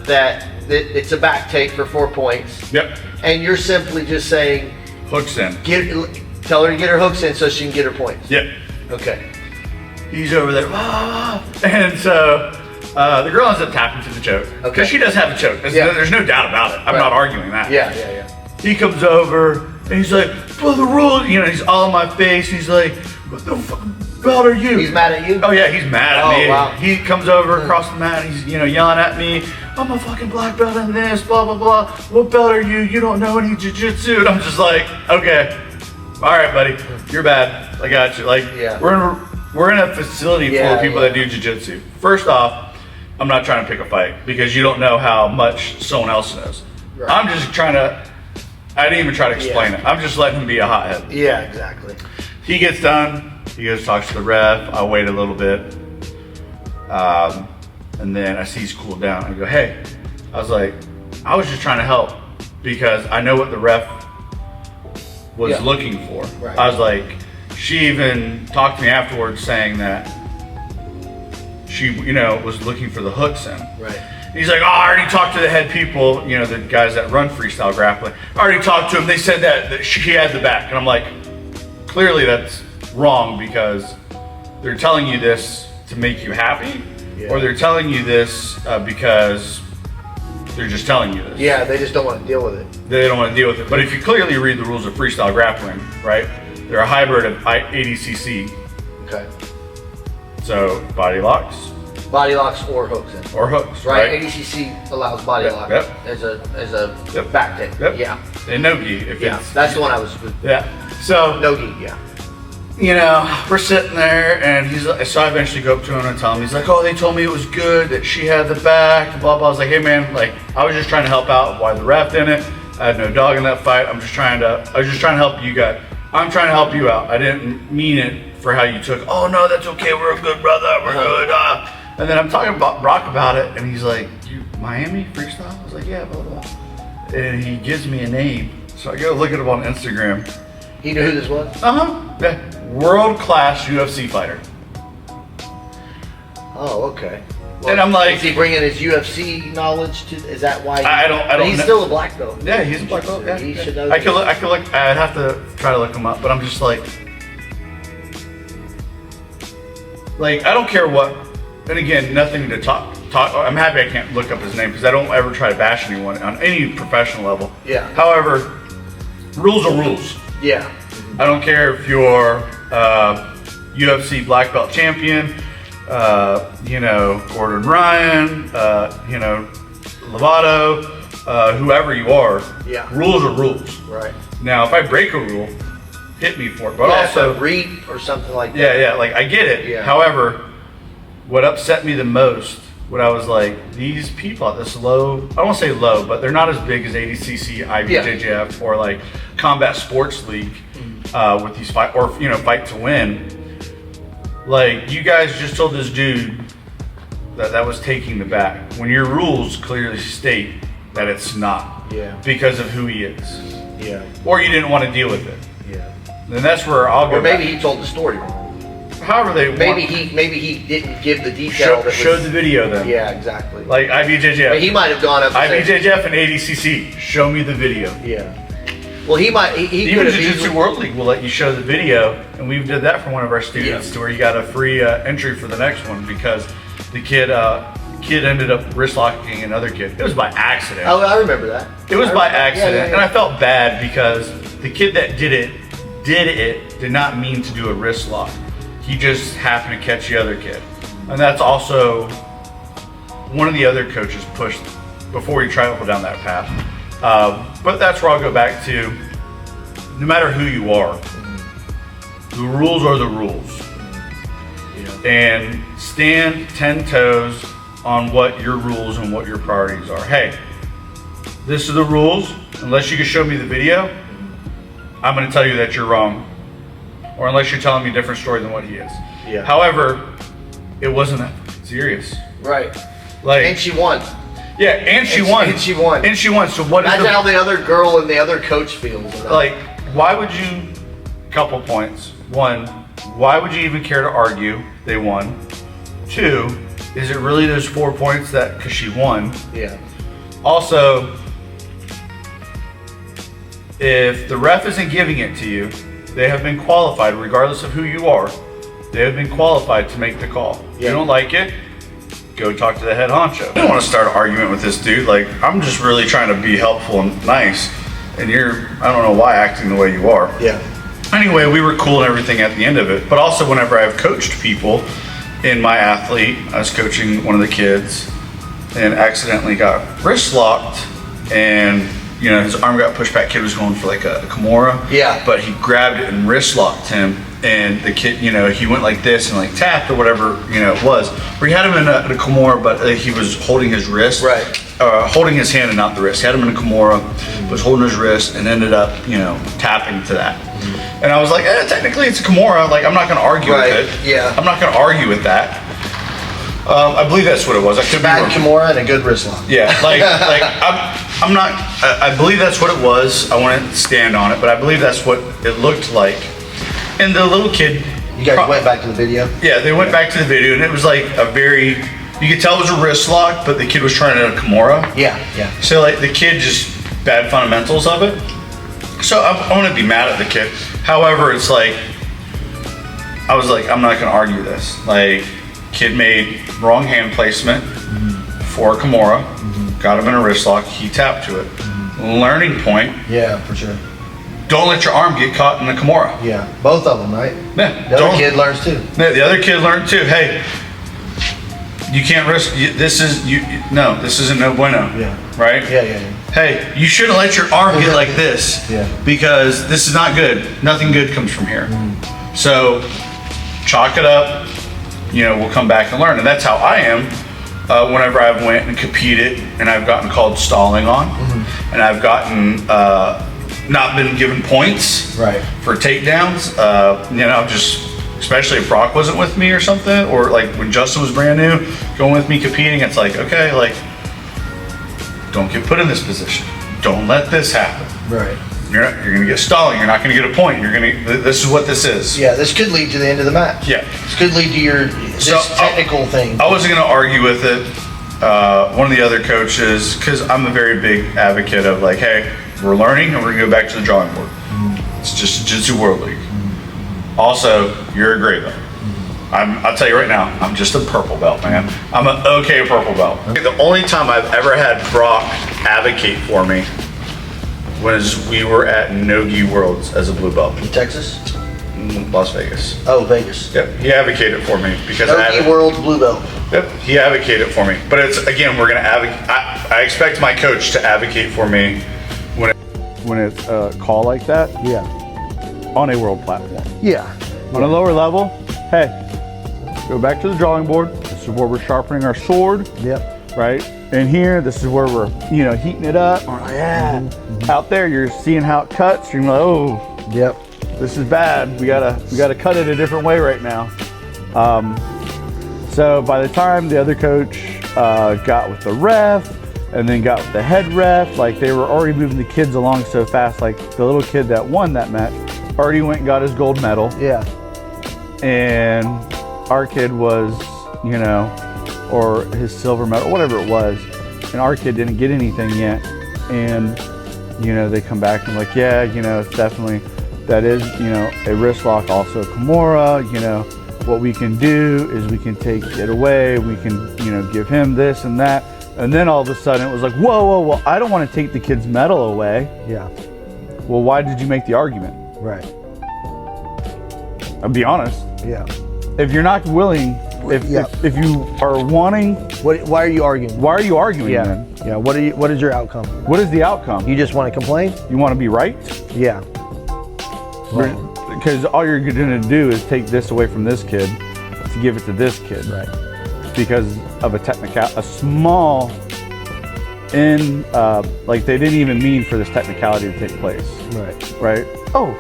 that it's a back take for 4 points. Yep. And you're simply just saying, Hooks in. tell her to get her hooks in so she can get her points. Yep. Okay. He's over there. And so the girl ends up tapping to the choke. Okay. Because she does have a choke. There's no doubt about it. I'm Right. not arguing that. Yeah. He comes over and he's like, for the rule, you know, he's all in my face. He's like, what the fuck belt are you? He's mad at you? Oh yeah, he's mad at me. Wow. He comes over across the mat, he's, you know, yelling at me. I'm a fucking black belt in this, blah, blah, blah. What belt are you? You don't know any jiu-jitsu. And I'm just like, okay, all right, buddy, you're bad. I got you. Like, Yeah. we're in We're in a facility full of people that do jiu-jitsu. First off, I'm not trying to pick a fight because you don't know how much someone else knows. Right. I'm just trying to, I didn't even try to explain it. I'm just letting him be a hothead. Yeah, exactly. He gets done, he goes talks to the ref, I wait a little bit. And then I see he's cooled down. I go, hey, I was like, I was just trying to help because I know what the ref was looking for. Right. I was like, she even talked to me afterwards saying that she, was looking for the hooks in. Right. And he's like, oh, I already talked to the head people, the guys that run freestyle grappling. I already talked to them. They said that she had the back. And I'm like, clearly that's wrong because they're telling you this to make you happy, or they're telling you this because they're just telling you this. Yeah, they just don't want to deal with it. They don't want to deal with it. But if you clearly read the rules of freestyle grappling, right? They're a hybrid of ADCC. Okay. So body locks. Body locks or hooks in. Or hooks, right? ADCC allows body lock as a back take. Yep. Yeah. And no gi. That's the one I was. Yeah. So no gi. Yeah. We're sitting there, and so I eventually go up to him and tell him, he's like, oh, they told me it was good, that she had the back, blah, blah. I was like, hey man, I was just trying to help out why the ref didn't. I had no dog in that fight. I was just trying to help you guys. I'm trying to help you out. I didn't mean it for how you took, oh no, that's okay, we're a good brother, we're good. And then I'm talking about Brock about it, and he's like, you Miami freestyle? I was like, yeah, blah, blah. And he gives me a name. So I go look at him on Instagram. He knew who this was? Yeah. World-class UFC fighter. Oh, okay. Well, and I'm like, is he bringing his UFC knowledge to? Is that why? I don't. He's still a black belt. Yeah, he's a black belt. Yeah, he should know. I could look. I'd have to try to look him up, but I'm just like, I don't care what. And again, nothing to talk. I'm happy I can't look up his name because I don't ever try to bash anyone on any professional level. Yeah. However, rules are rules. Yeah. I don't care if you're UFC black belt champion, Gordon Ryan, Lovato, whoever you are. Yeah. Rules are rules. Right. Now, if I break a rule, hit me for it. But also read or something like that. Yeah. I get it. Yeah. However, what upset me the most, what I was like, these people at this low, I don't want to say low, but they're not as big as ADCC, IBJJF, or Combat Sports League. With these fight to win, you guys just told this dude that was taking the back when your rules clearly state that it's not. Yeah. Because of who he is. Yeah. Or you didn't want to deal with it. Yeah. Then that's where I'll go. Or maybe he told the story wrong. However maybe he didn't give the detail. Showed the video then. Yeah, exactly. Like IBJJF. But he might have gone up. IBJJF and ADCC. Show me the video. Yeah. Well, he might. He even Jiu-Jitsu World League will let you show the video, and we did that for one of our students, to where you got a free entry for the next one because the kid ended up wrist locking another kid. It was by accident. Oh, I remember that. It was by accident, and I felt bad because the kid that did not mean to do a wrist lock. He just happened to catch the other kid, and that's also one of the other coaches pushed before he traveled down that path. But that's where I'll go back to, no matter who you are, the rules are the rules. Yeah. And stand 10 toes on what your rules and what your priorities are. Hey, this is the rules. Unless you can show me the video, I'm going to tell you that you're wrong. Or unless you're telling me a different story than what he is. Yeah. However, it wasn't that serious. Right. And she won. Yeah, and she won. And she won. And she won. So what? Imagine how the other girl and the other coach feels. Why would you? Couple points. One, why would you even care to argue? They won. Two, is it really those 4 points that because she won? Yeah. Also, if the ref isn't giving it to you, they have been qualified, regardless of who you are. They have been qualified to make the call. Yeah. You don't like it? Go talk to the head honcho. I don't want to start an argument with this dude. I'm just really trying to be helpful and nice, and I don't know why, acting the way you are. Yeah. Anyway, we were cool and everything at the end of it, but also whenever I've coached people in my athlete, I was coaching one of the kids and accidentally got wrist locked, and his arm got pushed back. Kid was going for a Kimura. Yeah. But he grabbed it and wrist locked him, and the kid, you know, he went like this and like tapped or whatever, you know, it was. Or he had him in a Kimura, but he was holding his wrist. Right. Holding his hand and not the wrist. He had him in a Kimura, was holding his wrist, and ended up, you know, tapping to that. And I was like, technically it's a Kimura. Like, I'm not going to argue with it. Yeah. I'm not going to argue with that. I believe that's what it was. I could be Bad wrong. Kimura and a good wrist lock. Yeah, I'm not. I believe that's what it was. I want to stand on it, but I believe that's what it looked like. And the little kid. You guys went back to the video? Yeah, they went back to the video, and it was like a very. You could tell it was a wrist lock, but the kid was trying to Kimura. Yeah, yeah. So like the kid just bad fundamentals of it. So I want to be mad at the kid. However, it's like I was like, I'm not going to argue this. Like, kid made wrong hand placement for a Kimura, got him in a wrist lock. He tapped to it. Learning point. Yeah, for sure. Don't let your arm get caught in the Kimura. Yeah, both of them, right? Yeah, The other kid learns too. Yeah, the other kid learned too. Hey, you can't risk. This isn't no bueno. Yeah. Right. Yeah. Hey, you shouldn't let your arm get like this. Yeah. Because this is not good. Nothing good comes from here. So, chalk it up. You know, we'll come back and learn, and that's how I am. Whenever I've went and competed, and I've gotten called stalling on, and I've gotten not been given points for takedowns. You know, just. Especially if Brock wasn't with me or something, or like when Justin was brand new, going with me competing, it's like, okay, like, don't get put in this position. Don't let this happen. Right. You're gonna get stalling. You're not gonna get a point. This is what this is. Yeah, this could lead to the end of the match. Yeah. This could lead to this technical thing. I wasn't gonna argue with it. One of the other coaches, because I'm a very big advocate of like, hey, we're learning and we're gonna go back to the drawing board. It's just Jiu-Jitsu World League. Also, you're a gray belt. I'll tell you right now, I'm just a purple belt, man. I'm an okay purple belt. The only time I've ever had Brock advocate for me was we were at Nogi Worlds as a blue belt. In Texas? Las Vegas. Oh, Vegas. Yep, he advocated for me because Nogi World blue belt. Yep, he advocated for me. But it's, again, we're gonna advocate. I expect my coach to advocate for me when it's a call like that. Yeah. On a world platform. Yeah. On a lower level, hey, go back to the drawing board. This is where we're sharpening our sword. Yep. Right? And here, this is where we're, you know, heating it up. Or, yeah. Out there, you're seeing how it cuts. You're like, oh. Yep. This is bad. We gotta cut it a different way right now. So by the time the other coach got with the ref, and then got with the head ref, like they were already moving the kids along so fast. Like the little kid that won that match already went and got his gold medal. Yeah. And our kid was, you know, or his silver medal, whatever it was. And our kid didn't get anything yet. And, you know, they come back and like, yeah, you know, it's definitely, that is, you know, a wrist lock, also a Kimura. You know, what we can do is we can take it away. We can, you know, give him this and that. And then all of a sudden it was like, whoa, I don't want to take the kid's medal away. Yeah. Well, why did you make the argument? Right. I'll be honest. Yeah. If you're not willing, if you are wanting, why are you arguing? Why are you arguing then? Yeah. What is your outcome? What is the outcome? You just want to complain? You want to be right? Yeah. Because all you're going to do is take this away from this kid to give it to this kid. Right. Because of a small, like they didn't even mean for this technicality to take place. Right. Oh,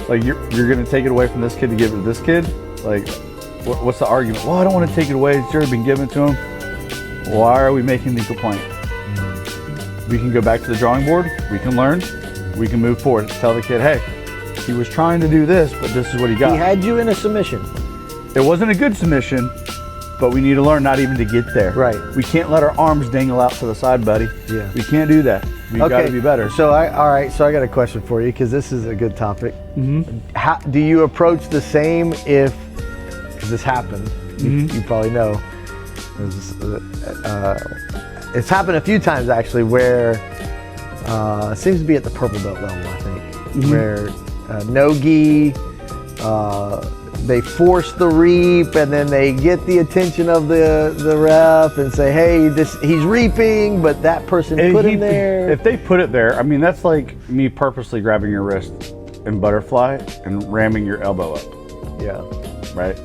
like you're gonna take it away from this kid to give it to this kid? Like, what's the argument? Well, I don't want to take it away. It's already been given to him. Why are we making the complaint? We can go back to the drawing board. We can learn. We can move forward. Tell the kid, hey, he was trying to do this, but this is what he got. He had you in a submission. It wasn't a good submission. But we need to learn not even to get there. Right. We can't let our arms dangle out to the side, buddy. Yeah. We can't do that. We've got to be better. So all right. So I got a question for you because this is a good topic. How do you approach the same if? Because this happened. You probably know. It's happened a few times actually, where it seems to be at the purple belt level, I think, where no-gi. They force the reap, and then they get the attention of the ref and say, hey, he's reaping, but that person put him there. If they put it there, I mean, that's like me purposely grabbing your wrist in butterfly and ramming your elbow up. Yeah. Right?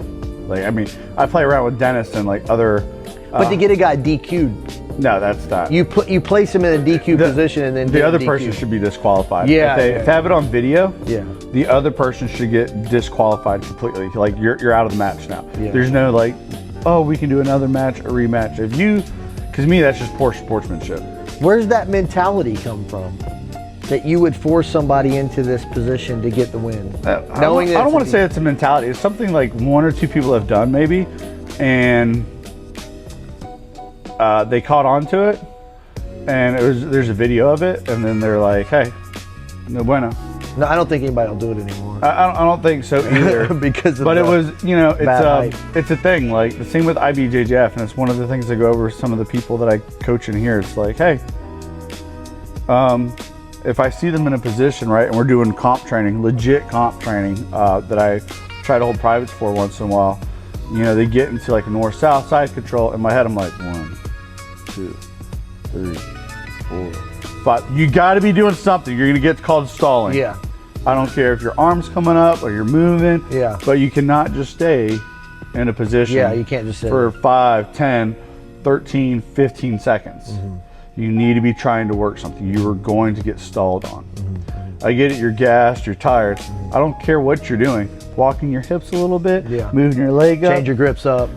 Like, I mean, I play around with Dennis and like other. But to get a guy DQ'd, no, that's not. you place him in a DQ position and then the other DQ. person should be disqualified. Yeah, If they have it on video, Yeah. the other person should get disqualified completely. Like you're out of the match now. Yeah. There's no like, oh, we can do another match, a rematch. If you, because me, that's just poor sportsmanship. Where's that mentality come from? That you would force somebody into this position to get the win, I don't want to say it's a mentality. It's something like one or two people have done maybe, and they caught on to it, and there's a video of it, and then they're like, hey, no bueno. No, I don't think anybody will do it anymore. I don't think so either. Because of but it was, bad it's a thing. Like the same with IBJJF, and it's one of the things I go over with some of the people that I coach in here. It's like, hey, if I see them in a position, right, and we're doing comp training, legit comp training that I try to hold privates for once in a while, they get into like a north-south side control. In my head, I'm like 1, 2, 3, 4, 5. You got to be doing something. You're gonna get called stalling. Yeah. I don't care if your arm's coming up or you're moving. Yeah. But you cannot just stay in a position. Yeah, you can't just sit for 5, 10, 13, 15 seconds. Mm-hmm. You need to be trying to work something. You are going to get stalled on. Mm-hmm. I get it. You're gassed. You're tired. I don't care what you're doing. Walking your hips a little bit. Yeah. Moving your leg up. Change your grips up.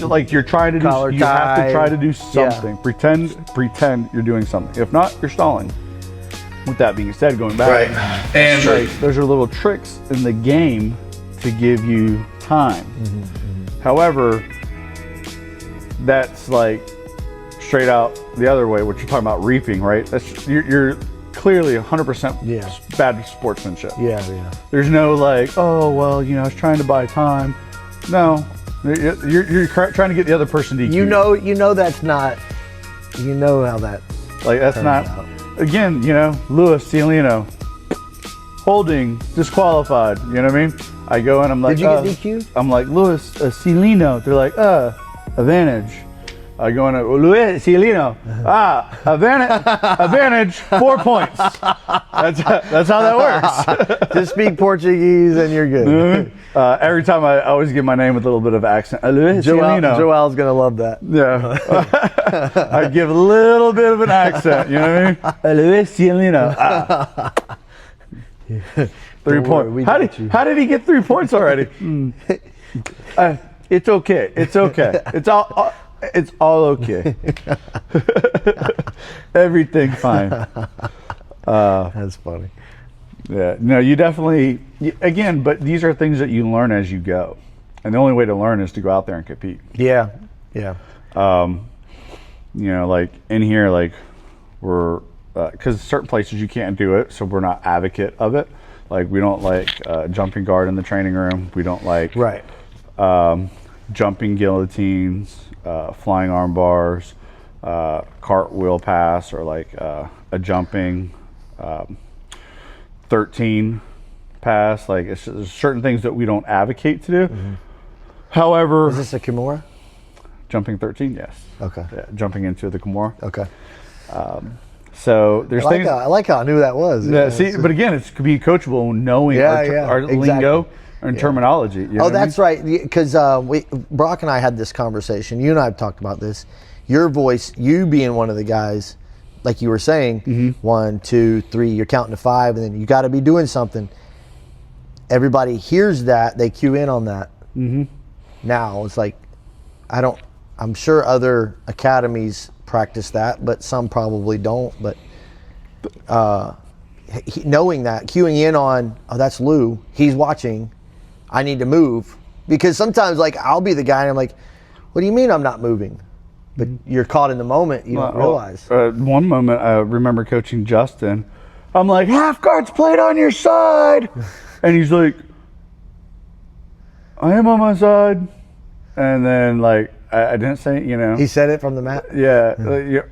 Like you're trying to do. Collar You have to tie. try to do something. Pretend you're doing something. If not, you're stalling. With that being said, going back, Right. and like, those are little tricks in the game to give you time. However, that's like straight out the other way. What you're talking about reaping, right? That's you're clearly 100% bad sportsmanship. Yeah. There's no like, oh well, I was trying to buy time. No, you're trying to get the other person to. You know that's not. You know how that. Like that's turns not. out. Again, Luis Cialino, holding, disqualified. You know what I mean? I go and I'm like, Did you get DQ'd? I'm like, Luis Cialino. They're like, advantage. I go in, Luis Cialino. Advantage, 4 points. That's how that works. Just speak Portuguese and you're good. Every time I always give my name with a little bit of accent. Luis Cialino. Joel's gonna love that. Yeah. I give a little bit of an accent, you know what I mean? Luis Cialino. 3 points. How did he get 3 points already? It's okay. It's okay. It's all okay. Everything's fine. That's funny. Yeah. No, you definitely. Again, but these are things that you learn as you go, and the only way to learn is to go out there and compete. Yeah. Like in here, like we're because certain places you can't do it, so we're not advocate of it. Like we don't like jumping guard in the training room. We don't like jumping guillotines, flying arm bars, cartwheel pass, or like a jumping 13 pass. Like there's certain things that we don't advocate to do. However, is this a Kimura? Jumping 13, yes. Okay. Yeah, jumping into the Kimura. Okay. So there's things. I like how I knew that was. Yeah, see, but again, it's could be coachable knowing our lingo and terminology. You know that's right. Because Brock and I had this conversation. You and I have talked about this. Your voice, you being one of the guys, like you were saying, 1, 2, 3, you're counting to 5, and then you got to be doing something. Everybody hears that, they cue in on that. Now it's like, I'm sure other academies practice that, but some probably don't. But knowing that, cueing in on, oh, that's Lou, he's watching, I need to move. Because sometimes, like, I'll be the guy and I'm like, what do you mean I'm not moving? But you're caught in the moment, you don't realize. One moment, I remember coaching Justin. I'm like, half guard's played on your side. And he's like, I am on my side. And then, like, I didn't say, He said it from the mat? Yeah.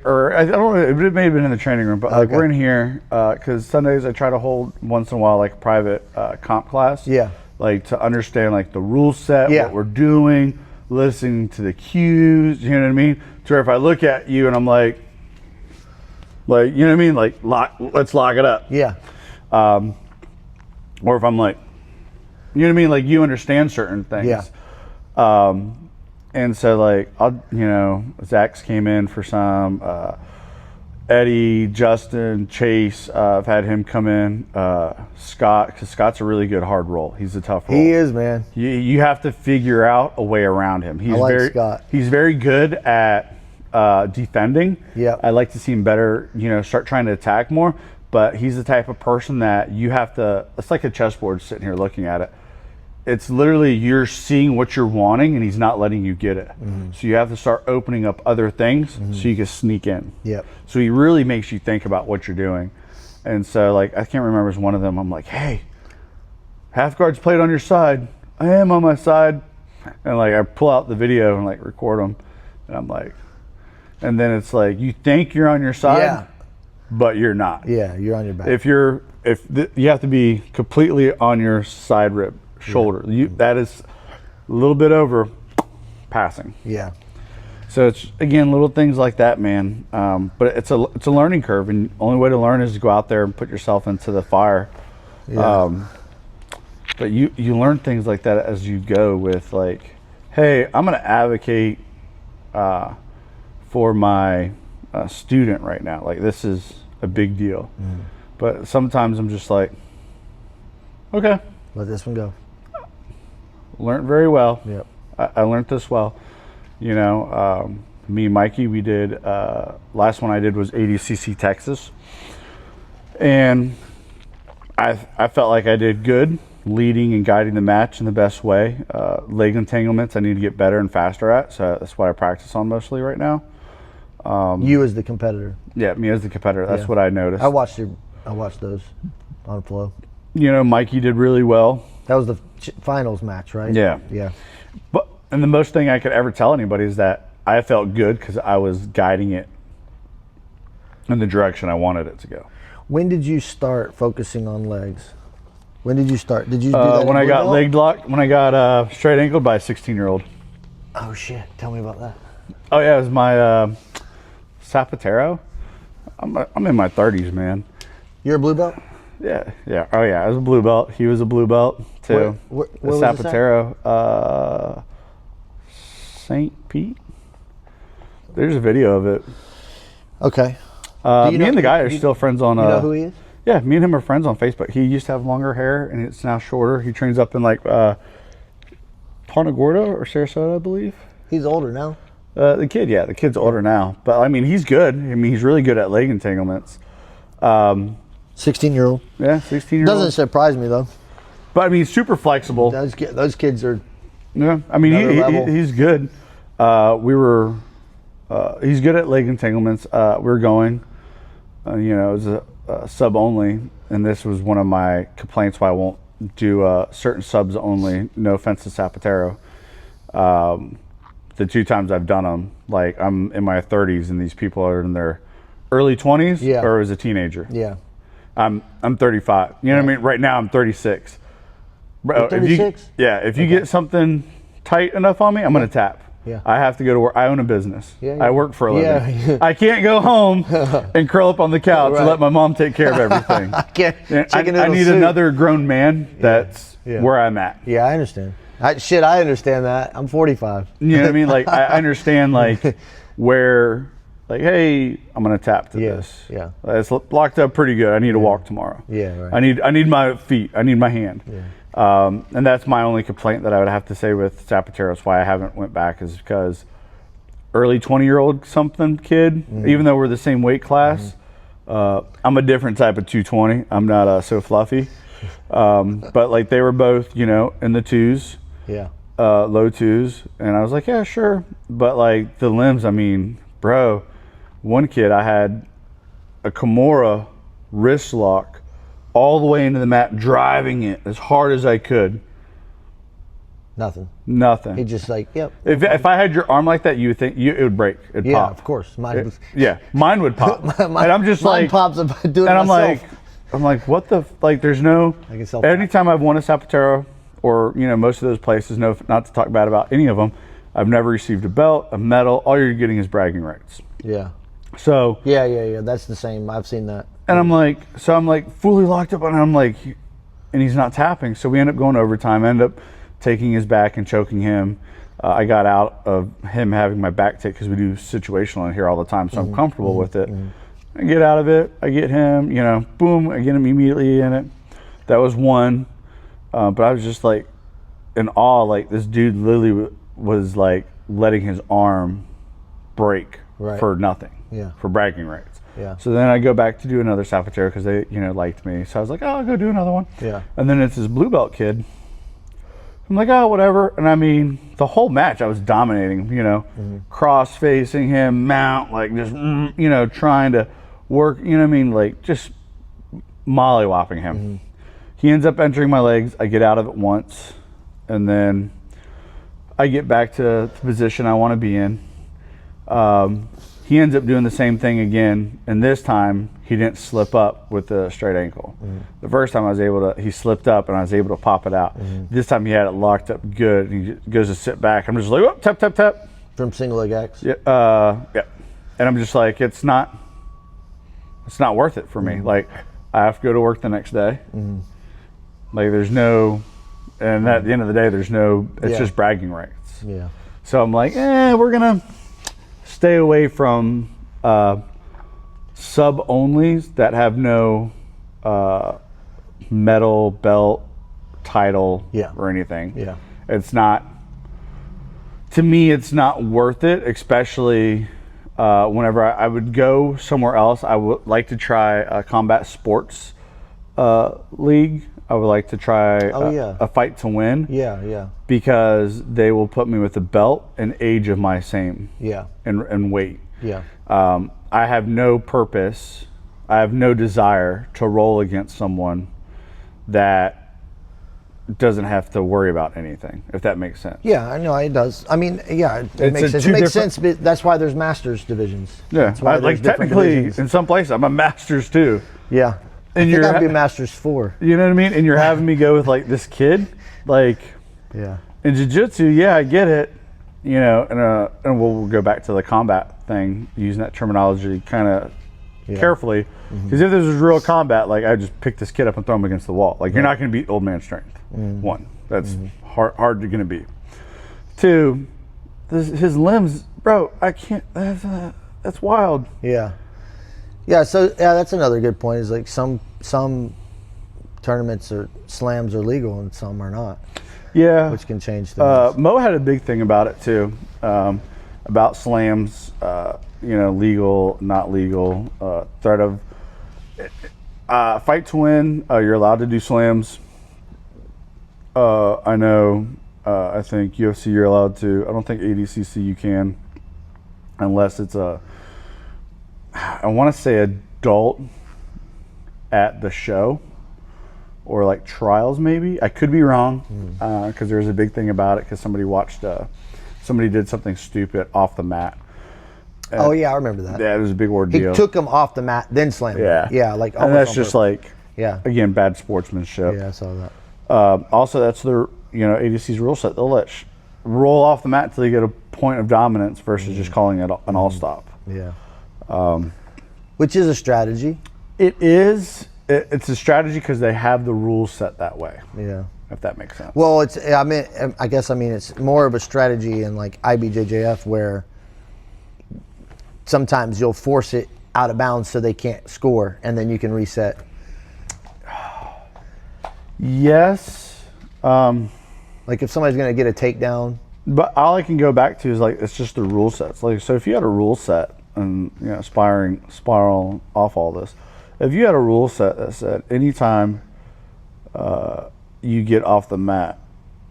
Or I don't know, it may have been in the training room, but like we're in here, because Sundays I try to hold once in a while, like a private comp class. Yeah. Like to understand, like, the rule set, what we're doing, listening to the cues, you know what I mean? To where if I look at you and I'm like, you know what I mean? Like, let's lock it up. Yeah. or if I'm like, you know what I mean? Like you understand certain things. Yeah. And so like, Zach's came in for some, Eddie, Justin, Chase, I've had him come in, Scott, because Scott's a really good hard roll. He's a tough roll. He is, man. You have to figure out a way around him. I like Scott. He's very good at defending. Yeah. I like to see him better, start trying to attack more. But he's the type of person that you have to, it's like a chessboard sitting here looking at it. It's literally you're seeing what you're wanting and he's not letting you get it. Mm-hmm. So you have to start opening up other things so you can sneak in. Yep. So he really makes you think about what you're doing. And so like, I can't remember, it's one of them. I'm like, hey, half guard's played on your side. I am on my side. And like, I pull out the video and like record them. And I'm like, and then it's like, you think you're on your side, but you're not. Yeah, you're on your back. You have to be completely on your side rib, shoulder. That is a little bit over passing. Yeah. So it's, again, little things like that, man. But it's a learning curve, and the only way to learn is to go out there and put yourself into the fire. Yeah. But you learn things like that as you go with like, hey, I'm going to advocate for my student right now. Like this is a big deal. Mm. But sometimes I'm just like, okay. Let this one go. Learned very well. Yep. I learned this well. Me and Mikey, we did, last one I did was ADCC Texas. And I felt like I did good leading and guiding the match in the best way. Leg entanglements I need to get better and faster at. So that's what I practice on mostly right now. You as the competitor. Yeah, me as the competitor. That's what I noticed. I watched those on Flow. Mikey did really well. That was the finals match, right? Yeah. Yeah. And the most thing I could ever tell anybody is that I felt good because I was guiding it in the direction I wanted it to go. When did you start focusing on legs? When did you start? Did you do that when I got leg locked? When I got straight ankled by a 16-year-old. Oh shit! Tell me about that. Oh yeah, it was my Zapatero. I'm in my 30s, man. You're a blue belt? Yeah. Oh yeah, I was a blue belt. He was a blue belt too. Where the Zapatero, St. Pete. There's a video of it. Okay. Me and the guy are still friends on. You know who he is? Yeah, me and him are friends on Facebook. He used to have longer hair, and it's now shorter. He trains up in like Punta Gorda or Sarasota, I believe. He's older now. The kid's older now. But I mean, he's good. I mean, he's really good at leg entanglements. 16-year-old. Yeah, 16-year-old. Doesn't surprise me though. But I mean, super flexible. Those kids are. Yeah, I mean, he's good. He's good at leg entanglements. We were going, it was a sub only, and this was one of my complaints why I won't do certain subs only. No offense to Zapatero. The 2 times I've done them, like I'm in my 30s and these people are in their early 20s or as a teenager. Yeah. I'm 35. You know what I mean? Right now I'm 36. Bro, 36? If you get something tight enough on me, I'm gonna tap. Yeah. I have to go to work. I own a business. Yeah. I work for a living. Yeah. I can't go home and curl up on the couch and let my mom take care of everything. I need another grown man that's where I'm at. Yeah, I understand. I understand that. I'm 45. You know what I mean? Like I understand like where like, hey, I'm gonna tap to this. Yeah. It's locked up pretty good. I need to walk tomorrow. Yeah, right. I need my feet. I need my hand. Yeah. And that's my only complaint that I would have to say with Zapatero. That's why I haven't went back, is because early 20-year-old something kid, even though we're the same weight class, I'm a different type of 220. I'm not so fluffy. But like they were both, in the 2s. Yeah. Low 2s. And I was like, yeah, sure. But like the limbs, I mean, bro, one kid, I had a Kimura wrist lock all the way into the mat, driving it as hard as I could. Nothing. He just like, yep. If I had your arm like that, you would think it would break. It'd pop. Of course. Mine would pop. And I'm just mine like, pops if I do it and myself. I'm like, what the? Like, there's no. Anytime I've won a Zapatero, or most of those places, not to talk bad about any of them, I've never received a belt, a medal. All you're getting is bragging rights. Yeah. So. Yeah. That's the same. I've seen that. And I'm like fully locked up, and I'm like, and he's not tapping. So we end up going overtime. I end up taking his back and choking him. I got out of him having my back take because we do situational in here all the time, so I'm comfortable with it. I get out of it. I get him, boom, I get him immediately in it. That was one. But I was just like in awe. Like this dude literally was like letting his arm break for nothing, for bragging rights. Yeah. So then I go back to do another Salvatore because they, liked me. So I was like, oh, I'll go do another one. Yeah. And then it's this blue belt kid. I'm like, oh, whatever. And I mean, the whole match I was dominating, cross facing him, mount, like just, trying to work, like just mollywopping him. He ends up entering my legs. I get out of it once, and then I get back to the position I want to be in. He ends up doing the same thing again, and this time he didn't slip up with the straight ankle. The first time he slipped up and I was able to pop it out. This time he had it locked up good, and he goes to sit back. I'm just like, oh, tap, tap, tap. From single leg X? Yeah, and I'm just like, it's not worth it for me. Like, I have to go to work the next day. Like, there's no, and at the end of the day, it's just bragging rights. Yeah. So I'm like, we're gonna stay away from sub onlys that have no medal, belt, title, or anything. Yeah. It's not, to me, it's not worth it, especially whenever I would go somewhere else. I would like to try a combat sports league. I would like to try a fight to win. Yeah. Because they will put me with a belt and age of my same. Yeah. And weight. Yeah. I have no purpose. I have no desire to roll against someone that doesn't have to worry about anything, if that makes sense. Yeah, I know it does. I mean, it makes sense. It makes sense, but that's why there's masters divisions. Yeah, that's why like technically, divisions. In some places, I'm a masters too. Yeah. And I think I'd be a Masters 4. You know what I mean? And you're having me go with like this kid, like, in jiu-jitsu, I get it, and we'll go back to the combat thing, using that terminology kind of carefully, because if this was real combat, like, I just pick this kid up and throw him against the wall. Like, you're not going to beat old man strength. One, that's hard to going to beat. Two, his limbs, bro, I can't. That's wild. Yeah. Yeah, so that's another good point. Is like some tournaments or slams are legal and some are not. Yeah, which can change things. Mo had a big thing about it too, about slams. Legal, not legal. Threat of fight to win. You're allowed to do slams. I know. I think UFC you're allowed to. I don't think ADCC you can, unless it's I want to say adult at the show or like trials maybe. I could be wrong because there's a big thing about it because somebody did something stupid off the mat. I remember that. Yeah, it was a big ordeal. He took him off the mat, then slammed him. Yeah, like and that's just like again bad sportsmanship. Yeah, I saw that. Also, that's the ADC's rule set. They'll let roll off the mat until you get a point of dominance versus just calling it an all stop. Yeah. Which is a strategy. It is. It's a strategy because they have the rules set that way. Yeah. If that makes sense. Well, I guess it's more of a strategy in like IBJJF where sometimes you'll force it out of bounds so they can't score and then you can reset. Yes. Like if somebody's going to get a takedown. But all I can go back to is like, it's just the rule sets. Like, so if you had a rule set and, spiral off all this, if you had a rule set that said anytime you get off the mat,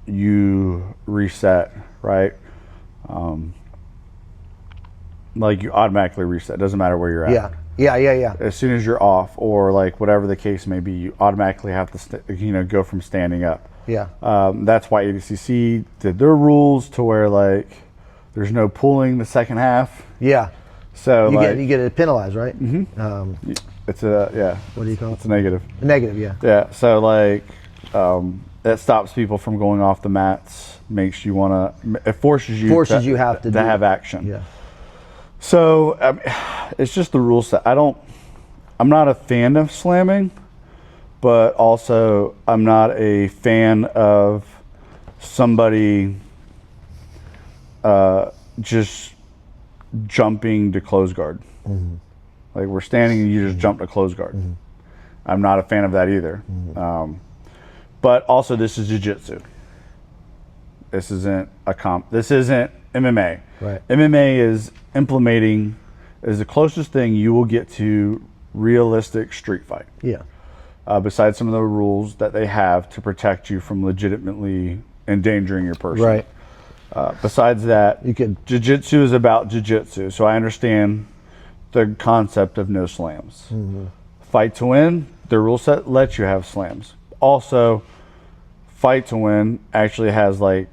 you reset, right? Like you automatically reset. Doesn't matter where you're at. Yeah. As soon as you're off, or like whatever the case may be, you automatically have to, go from standing up. Yeah. That's why ADCC did their rules to where like there's no pulling the second half. Yeah. So you get it penalized, right? Mm-hmm. It's a What do you call it? It's a negative. A negative, yeah. Yeah. So like that stops people from going off the mats. Makes you want to. It forces you to have action. Yeah. So it's just the rule set. I'm not a fan of slamming, but also I'm not a fan of somebody just jumping to close guard. Mm-hmm. Like we're standing and you just jump to close guard. Mm-hmm. I'm not a fan of that either. Mm-hmm. But also this is jiu-jitsu. This isn't a comp. This isn't MMA. Right. MMA is the closest thing you will get to realistic street fight. Yeah. Besides some of the rules that they have to protect you from legitimately endangering your person. Right. Besides that, You could. jiu-jitsu is about jiu-jitsu, so I understand the concept of no slams. Mm-hmm. Fight to win, the rule set lets you have slams. Also, fight to win actually has like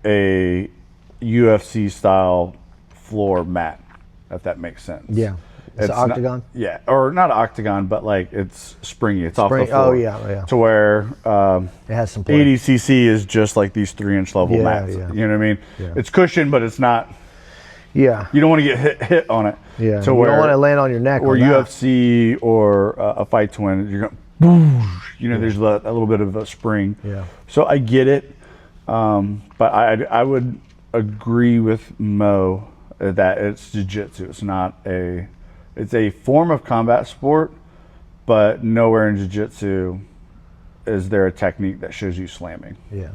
a UFC style floor mat, if that makes sense. Yeah. It's an octagon. Yeah, or not octagon, but like it's springy. It's off the Spring- floor. oh, yeah. To where It has some play. 80cc is just like these 3-inch level Yeah, mats. yeah. You know what I mean? Yeah. It's cushioned, but it's not. Yeah. You don't want to get hit on it. Yeah. To You where don't want to land on your neck. or on that. UFC or a fight to win, you're going. You know, there's a little bit of a spring. Yeah. So I get it, but I would agree with Mo that it's jiu-jitsu. It's a form of combat sport, but nowhere in jiu-jitsu is there a technique that shows you slamming. Yeah.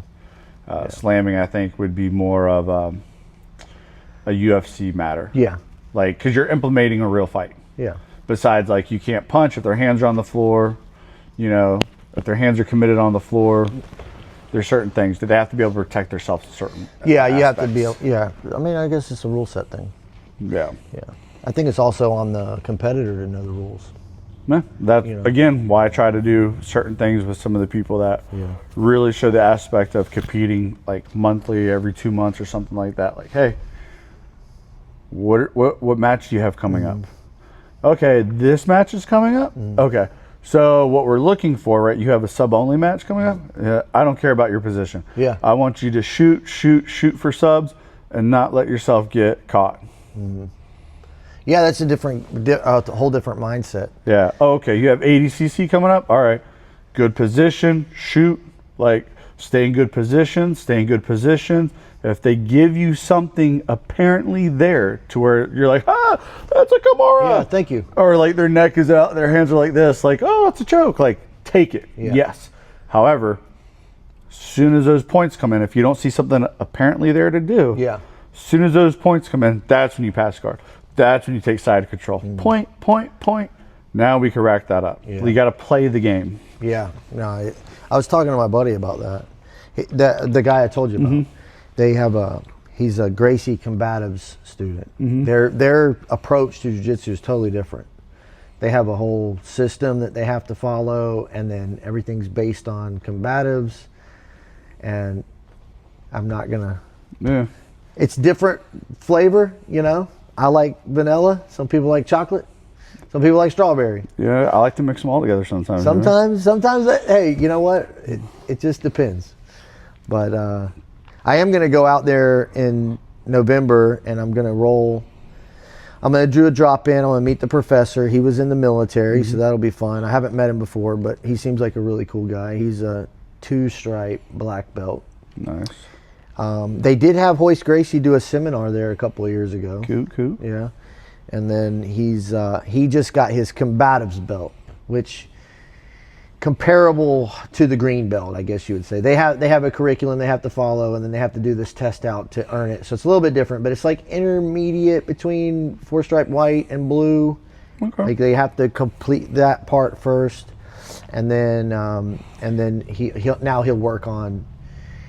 Slamming, I think, would be more of a UFC matter. Yeah. Like, because you're implementing a real fight. Yeah. Besides, like, you can't punch if their hands are on the floor. You know, if their hands are committed on the floor, there's certain things that they have to be able to protect themselves. Certain. Yeah. You have to aspects. be. Yeah. I mean, I guess it's a rule set thing. Yeah. Yeah. I think it's also on the competitor to know the rules. Yeah, that's You know. again why I try to do certain things with some of the people that Yeah. really show the aspect of competing like monthly, every 2 months or something like that. Like, hey, what match do you have coming up? Okay, this match is coming up. Okay, so what we're looking for, right? You have a sub only match coming up. Yeah, I don't care about your position. Yeah. I want you to shoot for subs and not let yourself get caught. Yeah, that's a whole different mindset. Yeah. Oh, okay. You have 80cc coming up. All right. Good position. Shoot. Like, stay in good position. Stay in good position. If they give you something apparently there to where you're like, that's a Kimura. Yeah, thank you. Or like their neck is out, their hands are like this. Like, oh, it's a choke. Like, take it. Yeah. Yes. However, as soon as those points come in, if you don't see something apparently there to do, Yeah. as soon as those points come in, that's when you pass guard. That's when you take side control. Point. Now we can rack that up. Yeah. You got to play the game. Yeah. No, I was talking to my buddy about that. The guy I told you about. They have he's a Gracie Combatives student. Their approach to jiu-jitsu is totally different. They have a whole system that they have to follow, and then everything's based on combatives. And I'm not gonna. Yeah. It's different flavor, you know. I like vanilla. Some people like chocolate. Some people like strawberry. Yeah, I like to mix them all together sometimes. Sometimes, hey, you know what? It just depends. But I am going to go out there in November, and I'm going to roll. I'm going to do a drop-in. I'm going to meet the professor. He was in the military, so that'll be fun. I haven't met him before, but he seems like a really cool guy. He's a 2-stripe black belt. Nice. They did have Hoist Gracie do a seminar there a couple of years ago. Cool. Yeah, and then he just got his combatives belt, which comparable to the green belt, I guess you would say. They have a curriculum they have to follow, and then they have to do this test out to earn it. So it's a little bit different, but it's like intermediate between 4-stripe white and blue. Okay. Like they have to complete that part first, and then he'll work on.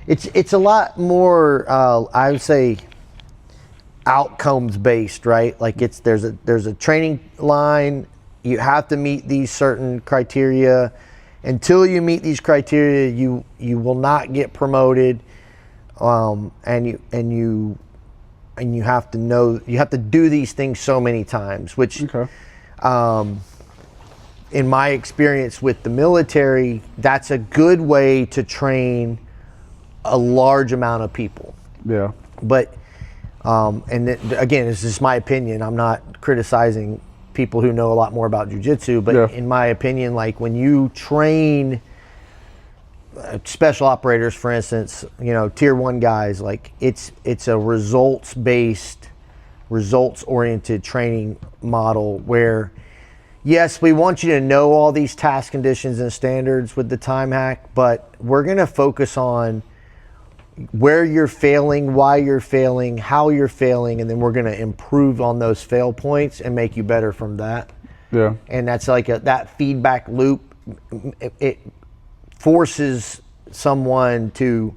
It's a lot more I would say outcomes based, right? Like there's a training line. You have to meet these certain criteria. Until you meet these criteria, you will not get promoted. And you have to know, you have to do these things so many times, which in my experience with the military, that's a good way to train a large amount of people. Yeah. But again, this is my opinion. I'm not criticizing people who know a lot more about jiu-jitsu, but in my opinion, like when you train special operators, for instance, you know, tier 1 guys, like it's a results-based, results-oriented training model where, yes, we want you to know all these task conditions and standards with the time hack, but we're going to focus on where you're failing, why you're failing, how you're failing, and then we're going to improve on those fail points and make you better from that. Yeah. And that's like that feedback loop. It forces someone to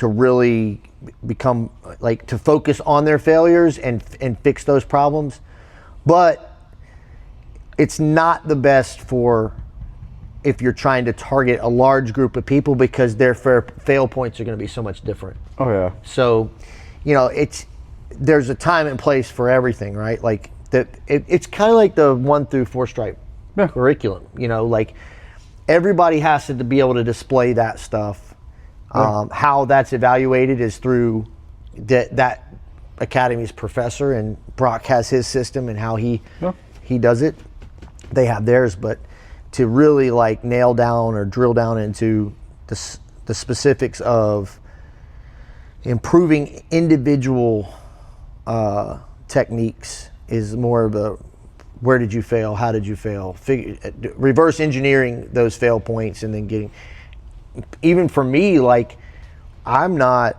really become, like, to focus on their failures and fix those problems. But it's not the best for if you're trying to target a large group of people, because their fail points are going to be so much different. Oh yeah. So, you know, there's a time and place for everything, right? Like it's kind of like the 1 through 4 stripe curriculum. You know, like everybody has to be able to display that stuff. How that's evaluated is through that academy's professor, and Brock has his system and how he does it. They have theirs, but to really like nail down or drill down into the specifics of improving individual techniques is more of a where did you fail, how did you fail, reverse engineering those fail points, and then getting, even for me, like I'm not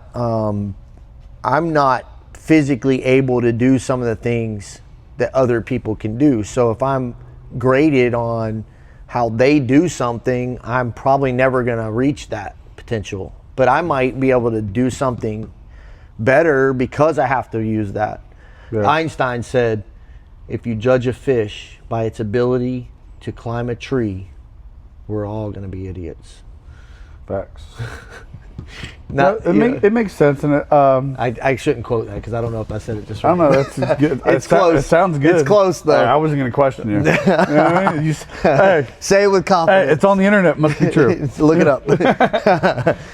physically able to do some of the things that other people can do. So if I'm graded on how they do something, I'm probably never going to reach that potential. But I might be able to do something better because I have to use that. Yeah. Einstein said, if you judge a fish by its ability to climb a tree, we're all going to be idiots. Facts. It makes sense, and I shouldn't quote that because I don't know if I said it just right. I don't know. That's good. It's close. It sounds good. It's close though. I wasn't going to question you. You know what I mean? Hey, say it with confidence. Hey, it's on the internet. Must be true. Look it up.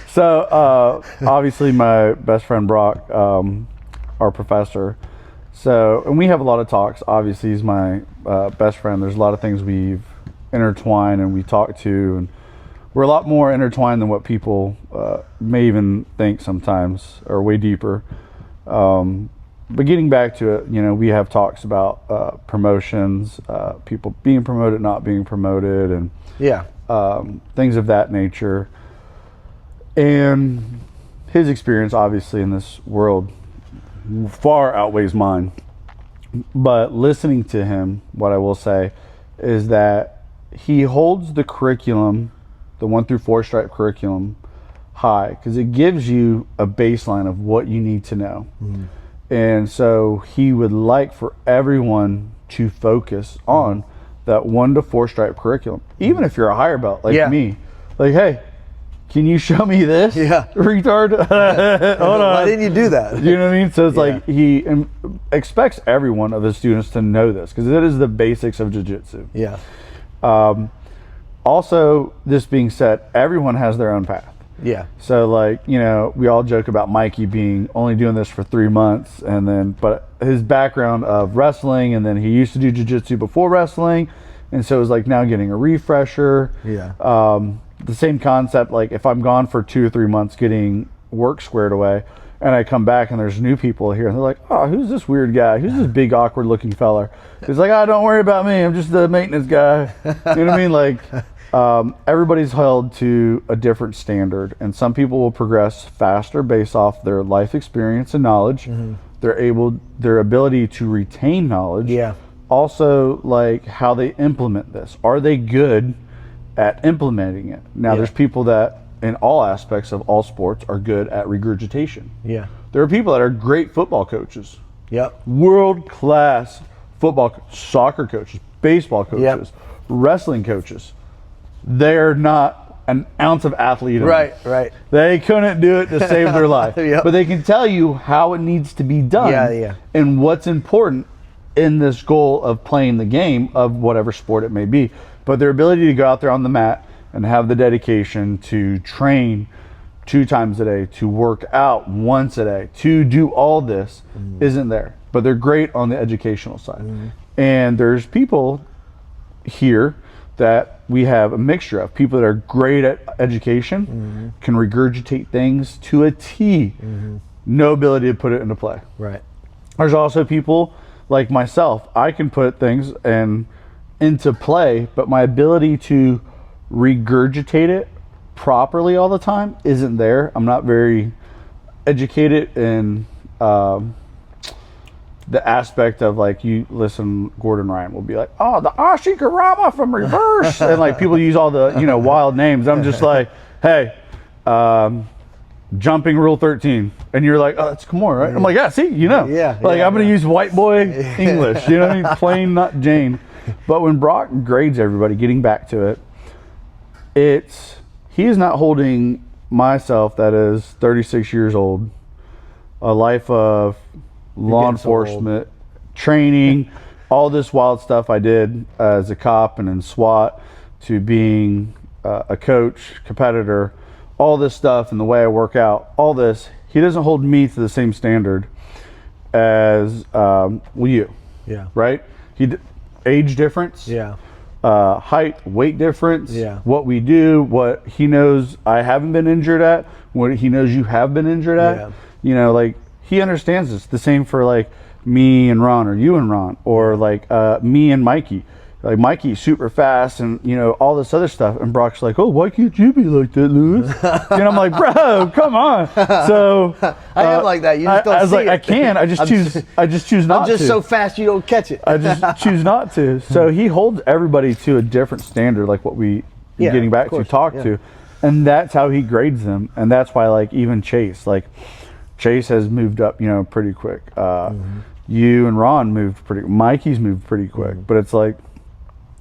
So obviously, my best friend Brock, our professor. So, and we have a lot of talks. Obviously, he's my best friend. There's a lot of things we've intertwined and we talk to, and we're a lot more intertwined than what people may even think sometimes, or way deeper. But getting back to it, you know, we have talks about promotions, people being promoted, not being promoted, and things of that nature. And his experience, obviously, in this world far outweighs mine. But listening to him, what I will say is that he holds the curriculum, the 1 through 4 stripe curriculum, high, because it gives you a baseline of what you need to know. And so he would like for everyone to focus on that 1 to 4 stripe curriculum, even if you're a higher belt like me. Like, hey, can you show me this? Retard. Hold on. Why didn't you do that? You know what I mean? So it's like he expects every one of his students to know this, because it is the basics of jiu-jitsu. Also, this being said, everyone has their own path. So, like, you know, we all joke about Mikey being only doing this for 3 months, and then, but his background of wrestling, and then he used to do jiu-jitsu before wrestling, and so it was like now getting a refresher. The same concept, like if I'm gone for 2 or 3 months getting work squared away, and I come back and there's new people here, and they're like, oh, who's this weird guy? Who's this big, awkward looking fella? He's like, oh, don't worry about me. I'm just the maintenance guy. You know what I mean? Like, everybody's held to a different standard, and some people will progress faster based off their life experience and knowledge. Their ability to retain knowledge. Also, like how they implement this. Are they good at implementing it? Now, there's people that in all aspects of all sports are good at regurgitation. There are people that are great football coaches. World-class football, soccer coaches, baseball coaches, wrestling coaches. They're not an ounce of athlete. They couldn't do it to save their life. But they can tell you how it needs to be done and what's important in this goal of playing the game of whatever sport it may be. But their ability to go out there on the mat and have the dedication to train 2 times a day, to work out once a day, to do all this isn't there. But they're great on the educational side. And there's people here that we have a mixture of people that are great at education, can regurgitate things to a T, no ability to put it into play. Right. There's also people like myself. I can put things into play, but my ability to regurgitate it properly all the time isn't there. I'm not very educated in the aspect of, like, you listen, Gordon Ryan will be like, oh, the Ashikarama from reverse. And like people use all the, wild names. I'm just like, hey, jumping rule 13. And you're like, oh, that's Kimura, right? I'm like, yeah, see, Yeah. Like, I'm going to use white boy English, you know what I mean? Plain, not Jane. But when Brock grades everybody, getting back to it, he is not holding myself, that is 36 years old, a life of law enforcement, training, all this wild stuff I did as a cop and in SWAT, to being a coach, competitor, all this stuff and the way I work out, all this, he doesn't hold me to the same standard as you. Yeah. Right? Age difference. Yeah. Height, weight difference. Yeah. What we do, what he knows I haven't been injured at, what he knows you have been injured at. Yeah. Like, he understands this. The same for like me and Ron, or you and Ron, or like me and Mikey. Like, Mikey's super fast and all this other stuff, and Brock's like, oh, why can't you be like that, Lewis? And I'm like, bro, come on. So I am like that. You just don't I was see like, it. I can. I just choose not to. I'm just so fast you don't catch it. I just choose not to. So he holds everybody to a different standard, like what we getting back to talk to, and that's how he grades them. And that's why, like, even Chase has moved up, pretty quick. You and Ron moved Mikey's moved pretty quick, but it's like,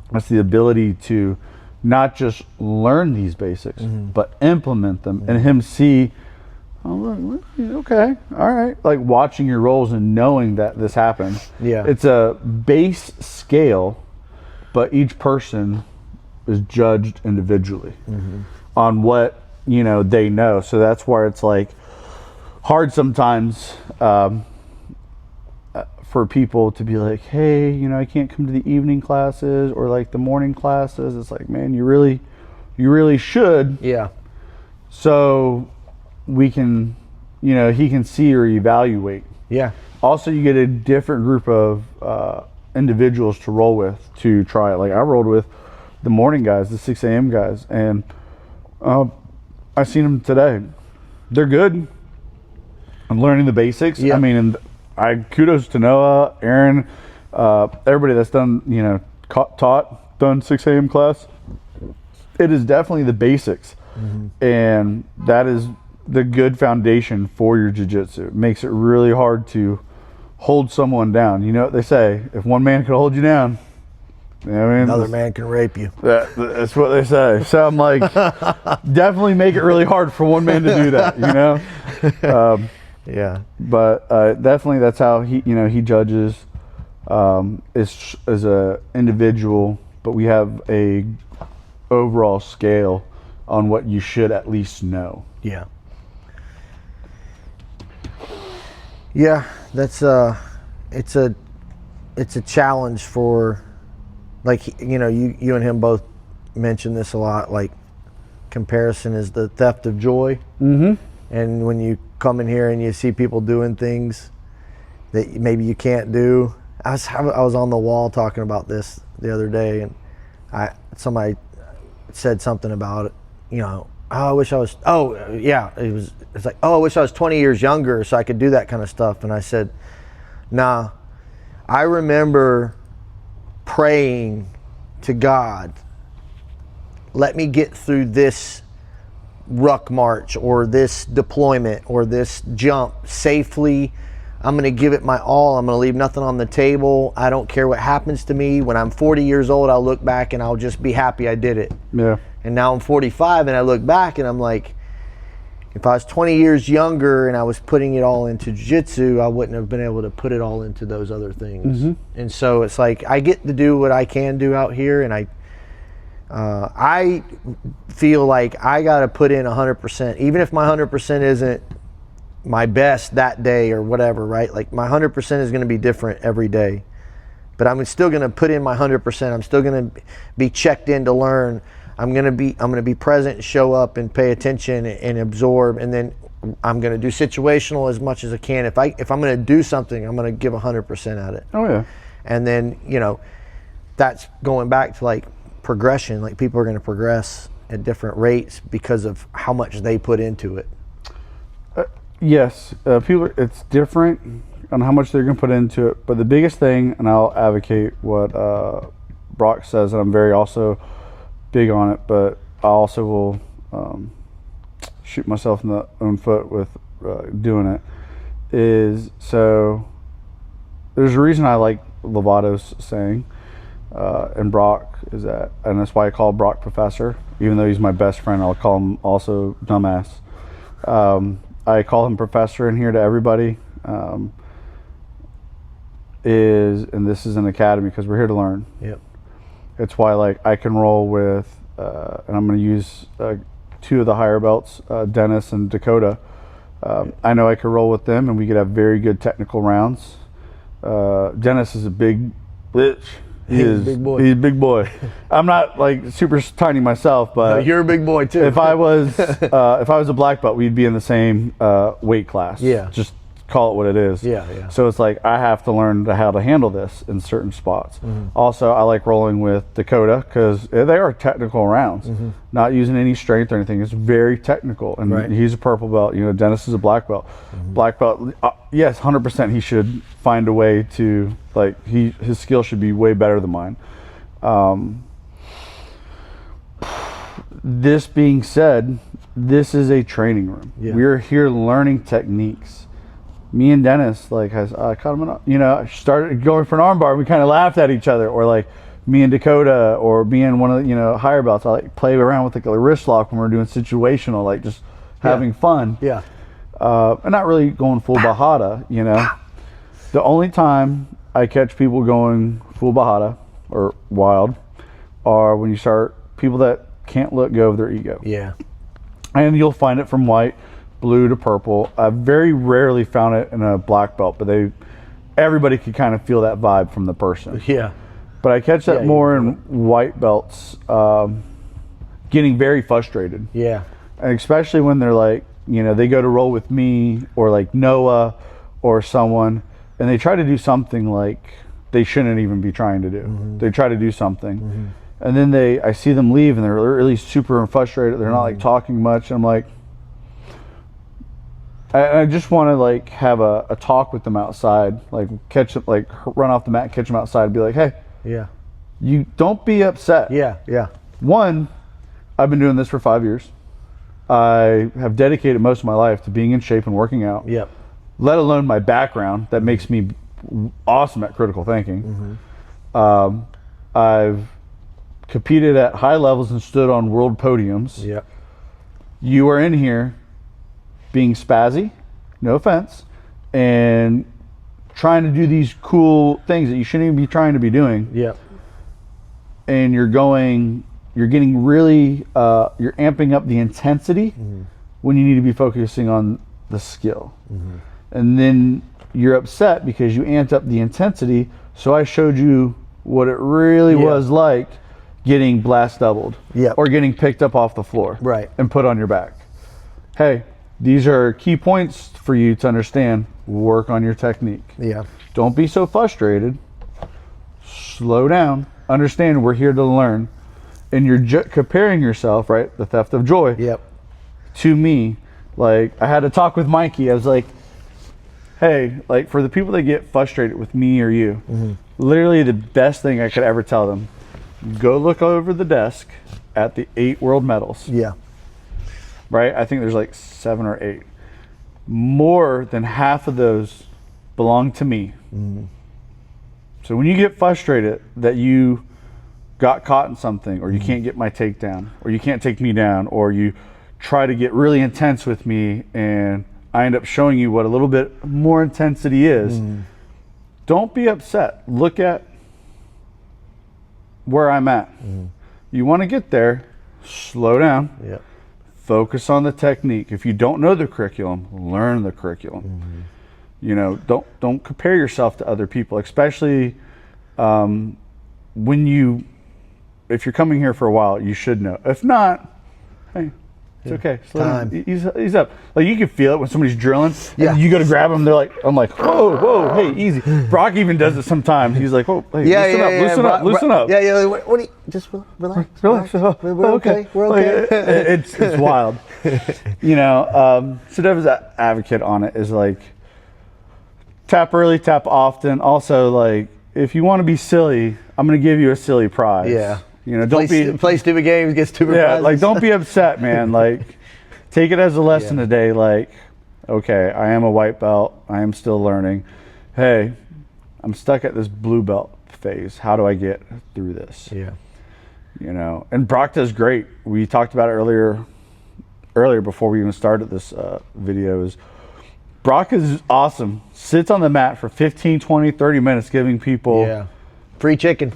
that's the ability to not just learn these basics, but implement them, and him see, oh, look, okay, all right, like watching your roles and knowing that this happened. Yeah. It's a base scale, but each person is judged individually on what, they know. So that's where it's like hard sometimes for people to be like, hey, I can't come to the evening classes or like the morning classes. It's like, man, you really should. Yeah. So we can, he can see or evaluate. Yeah. Also, you get a different group of individuals to roll with to try it. Like, I rolled with the morning guys, the 6 a.m. guys, and I seen them today. They're good. I'm learning the basics. Yeah. I mean, and I kudos to Noah, Aaron, everybody that's done, done 6 a.m. class. It is definitely the basics, and that is the good foundation for your jiu-jitsu. It makes it really hard to hold someone down. You know what they say, if one man can hold you down, another man can rape you. That's what they say. So I'm like, definitely make it really hard for one man to do that, Yeah. But definitely that's how he judges as a individual, but we have a overall scale on what you should at least know. Yeah. Yeah, that's it's a challenge for, like, you and him both mention this a lot, like, comparison is the theft of joy. And when you come in here and you see people doing things that maybe you can't do. I was on the wall talking about this the other day, and somebody said something about it, I wish I was, it's like, I wish I was 20 years younger so I could do that kind of stuff. And I said, nah, I remember praying to God, let me get through this ruck march or this deployment or this jump safely. I'm going to give it my all. I'm going to leave nothing on the table. I don't care what happens to me. When I'm 40 years old, I'll look back and I'll just be happy I did it. Yeah. And now I'm 45 and I look back and I'm like, if I was 20 years younger and I was putting it all into jiu-jitsu, I wouldn't have been able to put it all into those other things. And so it's like, I get to do what I can do out here, and I feel like I got to put in 100%, even if my 100% isn't my best that day or whatever, right? Like, my 100% is going to be different every day, but I'm still going to put in my 100%. I'm still going to be checked in to learn. I'm going to be present and show up and pay attention and absorb, and then I'm going to do situational as much as I can. If I'm going to do something, I'm going to give 100% at it. Oh yeah. And then, you know, that's going back to like progression. Like people are going to progress at different rates because of how much they put into it. Yes, people. It's different on how much they're going to put into it. But the biggest thing, and I'll advocate what Brock says, and I'm very also big on it. But I also will shoot myself in the own foot with doing it. Is so. There's a reason I like Lovato's saying, and Brock is that, and that's why I call Brock Professor. Even though he's my best friend, I'll call him also dumbass. I call him Professor in here to everybody. And this is an academy because we're here to learn. Yep. It's why like I can roll with, and I'm going to use two of the higher belts, Dennis and Dakota. I know I could roll with them, and we could have very good technical rounds. Dennis is a big bitch. He's a big boy. He's a big boy. I'm not like super tiny myself, but no, you're a big boy too. If I was a black belt, we'd be in the same weight class. Yeah. Just call it what it is. Yeah, yeah. So it's like I have to learn how to handle this in certain spots. Mm-hmm. Also, I like rolling with Dakota because they are technical rounds. Mm-hmm. Not using any strength or anything. It's very technical, and right. He's a purple belt. You know, Dennis is a black belt. Mm-hmm. Black belt. Yes, 100%. He should find a way to his skill should be way better than mine. This being said, this is a training room. Yeah. We're here learning techniques. Me and Dennis, I caught him started going for an armbar, and we kind of laughed at each other. Or like me and Dakota, or me and one of the, higher belts, I like play around with a wrist lock when we're doing situational, like just having fun. Yeah. And not really going full Bajada, The only time I catch people going full Bajada or wild are when you start people that can't let go of their ego. Yeah. And you'll find it from white, blue to purple. I've very rarely found it in a black belt, but everybody could kind of feel that vibe from the person. Yeah. But I catch that more in white belts, getting very frustrated. Yeah. And especially when they're they go to roll with me or like Noah or someone, and they try to do something like they shouldn't even be trying to do. Mm-hmm. They try to do something. Mm-hmm. And then I see them leave, and they're really super frustrated. They're not talking much. I'm like, I just want to have a talk with them outside, catch them, run off the mat, catch them outside, and be like, hey, you don't be upset. Yeah. One, I've been doing this for 5 years. I have dedicated most of my life to being in shape and working out. Yep. Let alone my background that makes me awesome at critical thinking. Mm-hmm. I've competed at high levels and stood on world podiums. Yep. You are in here being spazzy, no offense, and trying to do these cool things that you shouldn't even be trying to be doing. Yep. And you're getting really, you're amping up the intensity when you need to be focusing on the skill. Mm-hmm. And then you're upset because you amped up the intensity, so I showed you what it really was like getting blast doubled or getting picked up off the floor and put on your back. Hey, these are key points for you to understand. Work on your technique. Yeah. Don't be so frustrated. Slow down. Understand we're here to learn. And you're comparing yourself, right? The theft of joy. Yep. To me, I had a talk with Mikey. I was like, hey, for the people that get frustrated with me or you, literally the best thing I could ever tell them, go look over the desk at the 8 world medals. Yeah. Right? I think there's 7 or 8. More than half of those belong to me. Mm-hmm. So when you get frustrated that you got caught in something, or you can't get my takedown, or you can't take me down, or you try to get really intense with me and I end up showing you what a little bit more intensity is, don't be upset. Look at where I'm at. You want to get there, slow down. Yep. Focus on the technique. If you don't know the curriculum, learn the curriculum. Don't compare yourself to other people, especially if you're coming here for a while, you should know. If not, hey, it's okay. Ease up. Like, you can feel it when somebody's drilling. Yeah. You go to grab them. I'm like, whoa, hey, easy. Brock even does it sometimes. He's like, oh, hey, loosen up. Yeah. What do you, just relax. We're okay. We're okay. It's wild. So Devin's advocate on it is like, tap early, tap often. Also, like, if you want to be silly, I'm going to give you a silly prize. Yeah. Don't play stupid games, get stupid prizes. Like, don't be upset, man. Like, take it as a lesson today. Like, okay, I am a white belt. I am still learning. Hey, I'm stuck at this blue belt phase. How do I get through this? Yeah. And Brock does great. We talked about it earlier before we even started this video. Is Brock is awesome. Sits on the mat for 15, 20, 30 minutes giving people free chicken.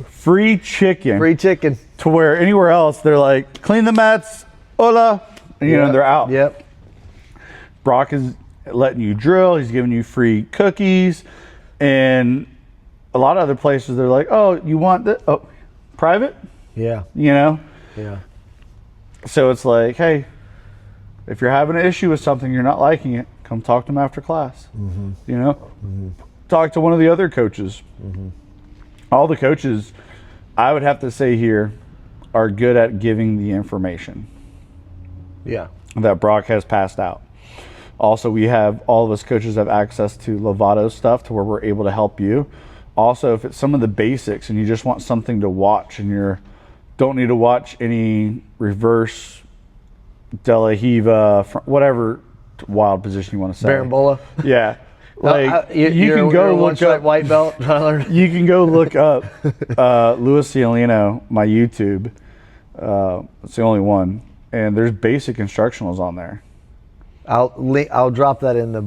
To where anywhere else they're like, clean the mats, hola, and they're out. Yep. Brock is letting you drill. He's giving you free cookies. And a lot of other places they're like, oh, you want this? Oh, private? Yeah. Yeah. So it's like, hey, if you're having an issue with something, you're not liking it, come talk to them after class. Talk to one of the other coaches. All the coaches, I would have to say here, are good at giving the information that Brock has passed out. Also, we have, all of us coaches have access to Lovato stuff to where we're able to help you. Also, if it's some of the basics and you just want something to watch and you don't need to watch any reverse De La Hiva, whatever wild position you want to say. Barambola. Yeah. Like, you can go look up white belt. You can go look up Louis Cialino, my YouTube. It's the only one, and there's basic instructionals on there. I'll drop that in the.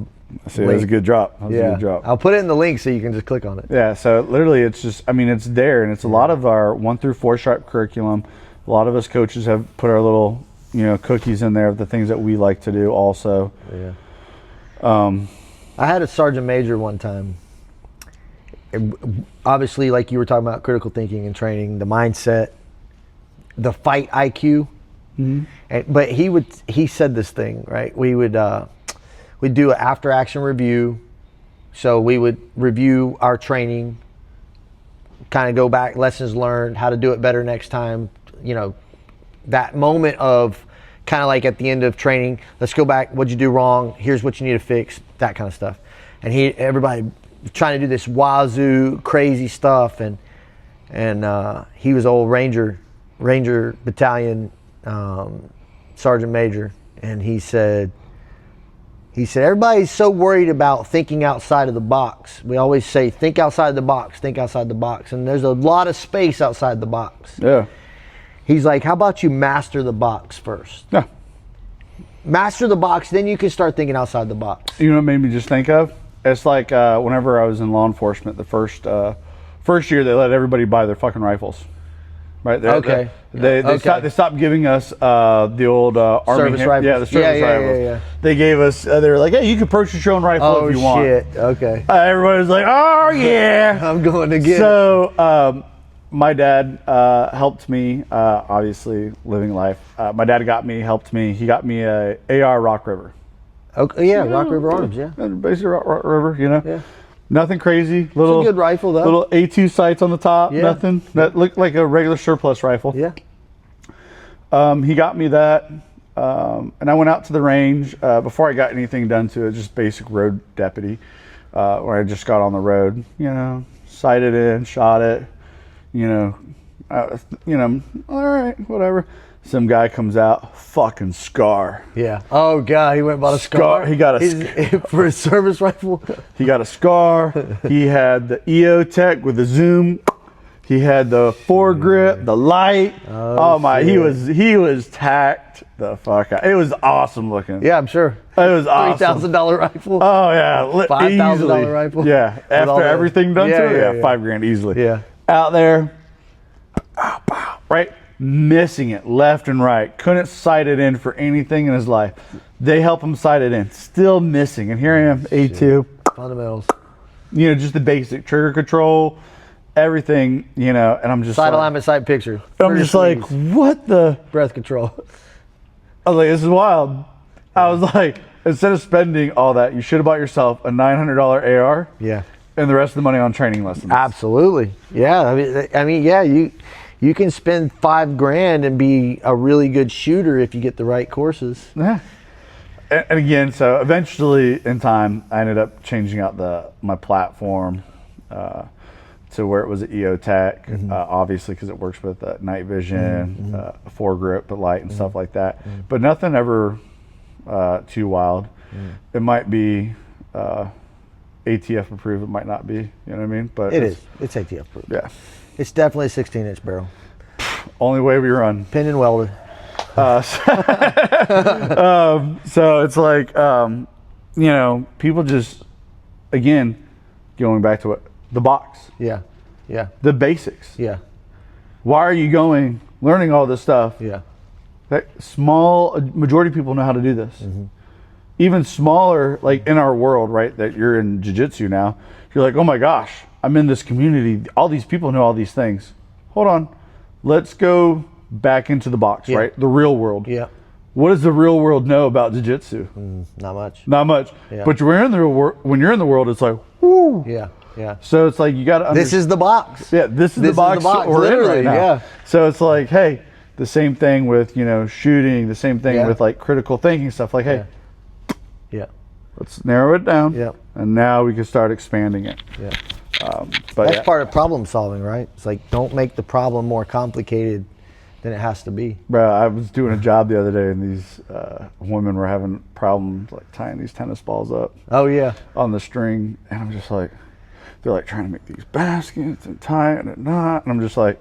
See, that was a good drop. A good drop. I'll put it in the link so you can just click on it. Yeah. So literally, it's just, it's there, and it's a lot of our 1 through 4 stripe curriculum. A lot of us coaches have put our little, cookies in there of the things that we like to do. Also. Yeah. I had a sergeant major one time. Obviously, like you were talking about, critical thinking and training, the mindset, the fight IQ. But he said this thing, right? We'd do an after action review. So we would review our training, kind of go back, lessons learned, how to do it better next time. That moment of kind of like at the end of training, let's go back, what'd you do wrong? Here's what you need to fix, that kind of stuff. And everybody trying to do this wazoo crazy stuff, and he was old Ranger Battalion Sergeant Major, and he said everybody's so worried about thinking outside of the box. We always say think outside the box, and there's a lot of space outside the box. Yeah. He's like, how about you master the box first? Yeah. Master the box, then you can start thinking outside the box. You know what it made me just think of? It's like whenever I was in law enforcement, the first year they let everybody buy their fucking rifles. Right? They stopped giving us the old Army service rifles. Yeah, the service rifles. Yeah. They gave us, they were like, hey, you can purchase your own rifle if you want. Oh, shit. Okay. Everybody was like, oh, yeah. I'm going to get it. So, my dad helped me, obviously living life. My dad helped me. He got me a AR Rock River. Okay, yeah, Rock River Arms, yeah. Basically Rock River, Yeah. Nothing crazy. It's a good rifle, though. Little A2 sights on the top. Yeah. Nothing. That looked like a regular surplus rifle. Yeah. He got me that, and I went out to the range before I got anything done to it. Just basic road deputy, where I just got on the road. Sighted in, shot it. All right, whatever. Some guy comes out, fucking scar. Yeah. Oh God, he went and bought a scar. He got a for his service rifle. He got a scar. He had the EO Tech with the zoom. He had the foregrip, the light. Oh my! Shit. He was tacked the fuck out. It was awesome looking. Yeah, I'm sure. It was awesome. $3,000 rifle. Oh yeah, $5,000 rifle. Yeah, after everything done to it, yeah, $5,000 easily. Yeah. Out there, right, missing it left and right. Couldn't sight it in for anything in his life. They help him sight it in. Still missing, and here I am, A2. Fundamentals. Just the basic trigger control. everything, you know, and I'm just Side like, alignment, side picture. I'm just like, what the? Breath control. I was like, this is wild. I was like, instead of spending all that, you should have bought yourself a $900 AR. Yeah. And the rest of the money on training lessons. Absolutely. Yeah. I mean, yeah, you can spend $5,000 and be a really good shooter if you get the right courses. Yeah. And again, so eventually in time, I ended up changing out my platform to where it was an EOTech, obviously because it works with night vision, foregrip, the light and stuff like that. But nothing ever too wild. It might be ATF approved, it might not be, you know what I mean? But It's ATF approved. Yeah. It's definitely a 16-inch barrel. Only way we run. Pin and welded. So it's like, you know, people just, again, going back to the box. Yeah. Yeah. The basics. Yeah. Why are you learning all this stuff? Yeah. That majority of people know how to do this. Even smaller, like in our world, right, that you're in jiu-jitsu now, you're like, oh my gosh, I'm in this community. All these people know all these things. Hold on. Let's go back into the box, right? The real world. Yeah. What does the real world know about jiu-jitsu? Not much. Not much. Yeah. But when you're in the world, it's like, whoo. Yeah. Yeah. So it's like you got to This is the box. Yeah, this is the box we're in right now. Yeah. So it's like, hey, the same thing with, you know, shooting, the same thing with like critical thinking stuff. Like, hey, Yeah. let's narrow it down. Yeah. And now we can start expanding it. Yeah. But That's yeah. part of problem solving, right? It's like, don't make the problem more complicated than it has to be. Bro, I was doing a job the other day, and these women were having problems like tying these tennis balls up Oh yeah. on the string, and I'm just like, they're like trying to make these baskets and tie it and not, and I'm just like,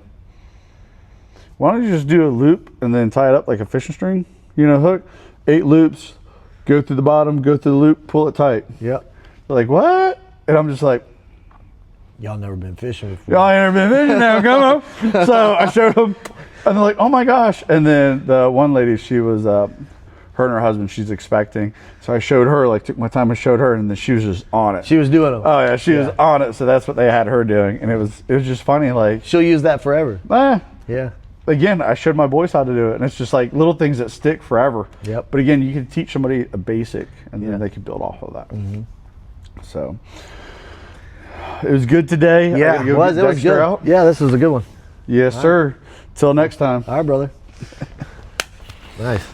why don't you just do a loop and then tie it up like a fishing string, you know, hook, 8 loops, go through the bottom, go through the loop, pull it tight. Yep. They're like, what? And I'm just like, Y'all never been fishing before. y'all ain't never been fishing now, come on. So I showed them, and they're like, oh my gosh. And then the one lady, she was, her and her husband, she's expecting. So I showed her, like took my time and showed her, and then she was just on it. She was doing them. Oh yeah, she was on it. So that's what they had her doing. And it was just funny, like, She'll use that forever. Yeah. again, I showed my boys how to do it. And it's just like little things that stick forever. Yep. But again, you can teach somebody a basic, and then they can build off of that. So it was good today. Yeah, it was good. Out. Yeah, this was a good one. Yes, sir. Till next time. All right, brother. Nice.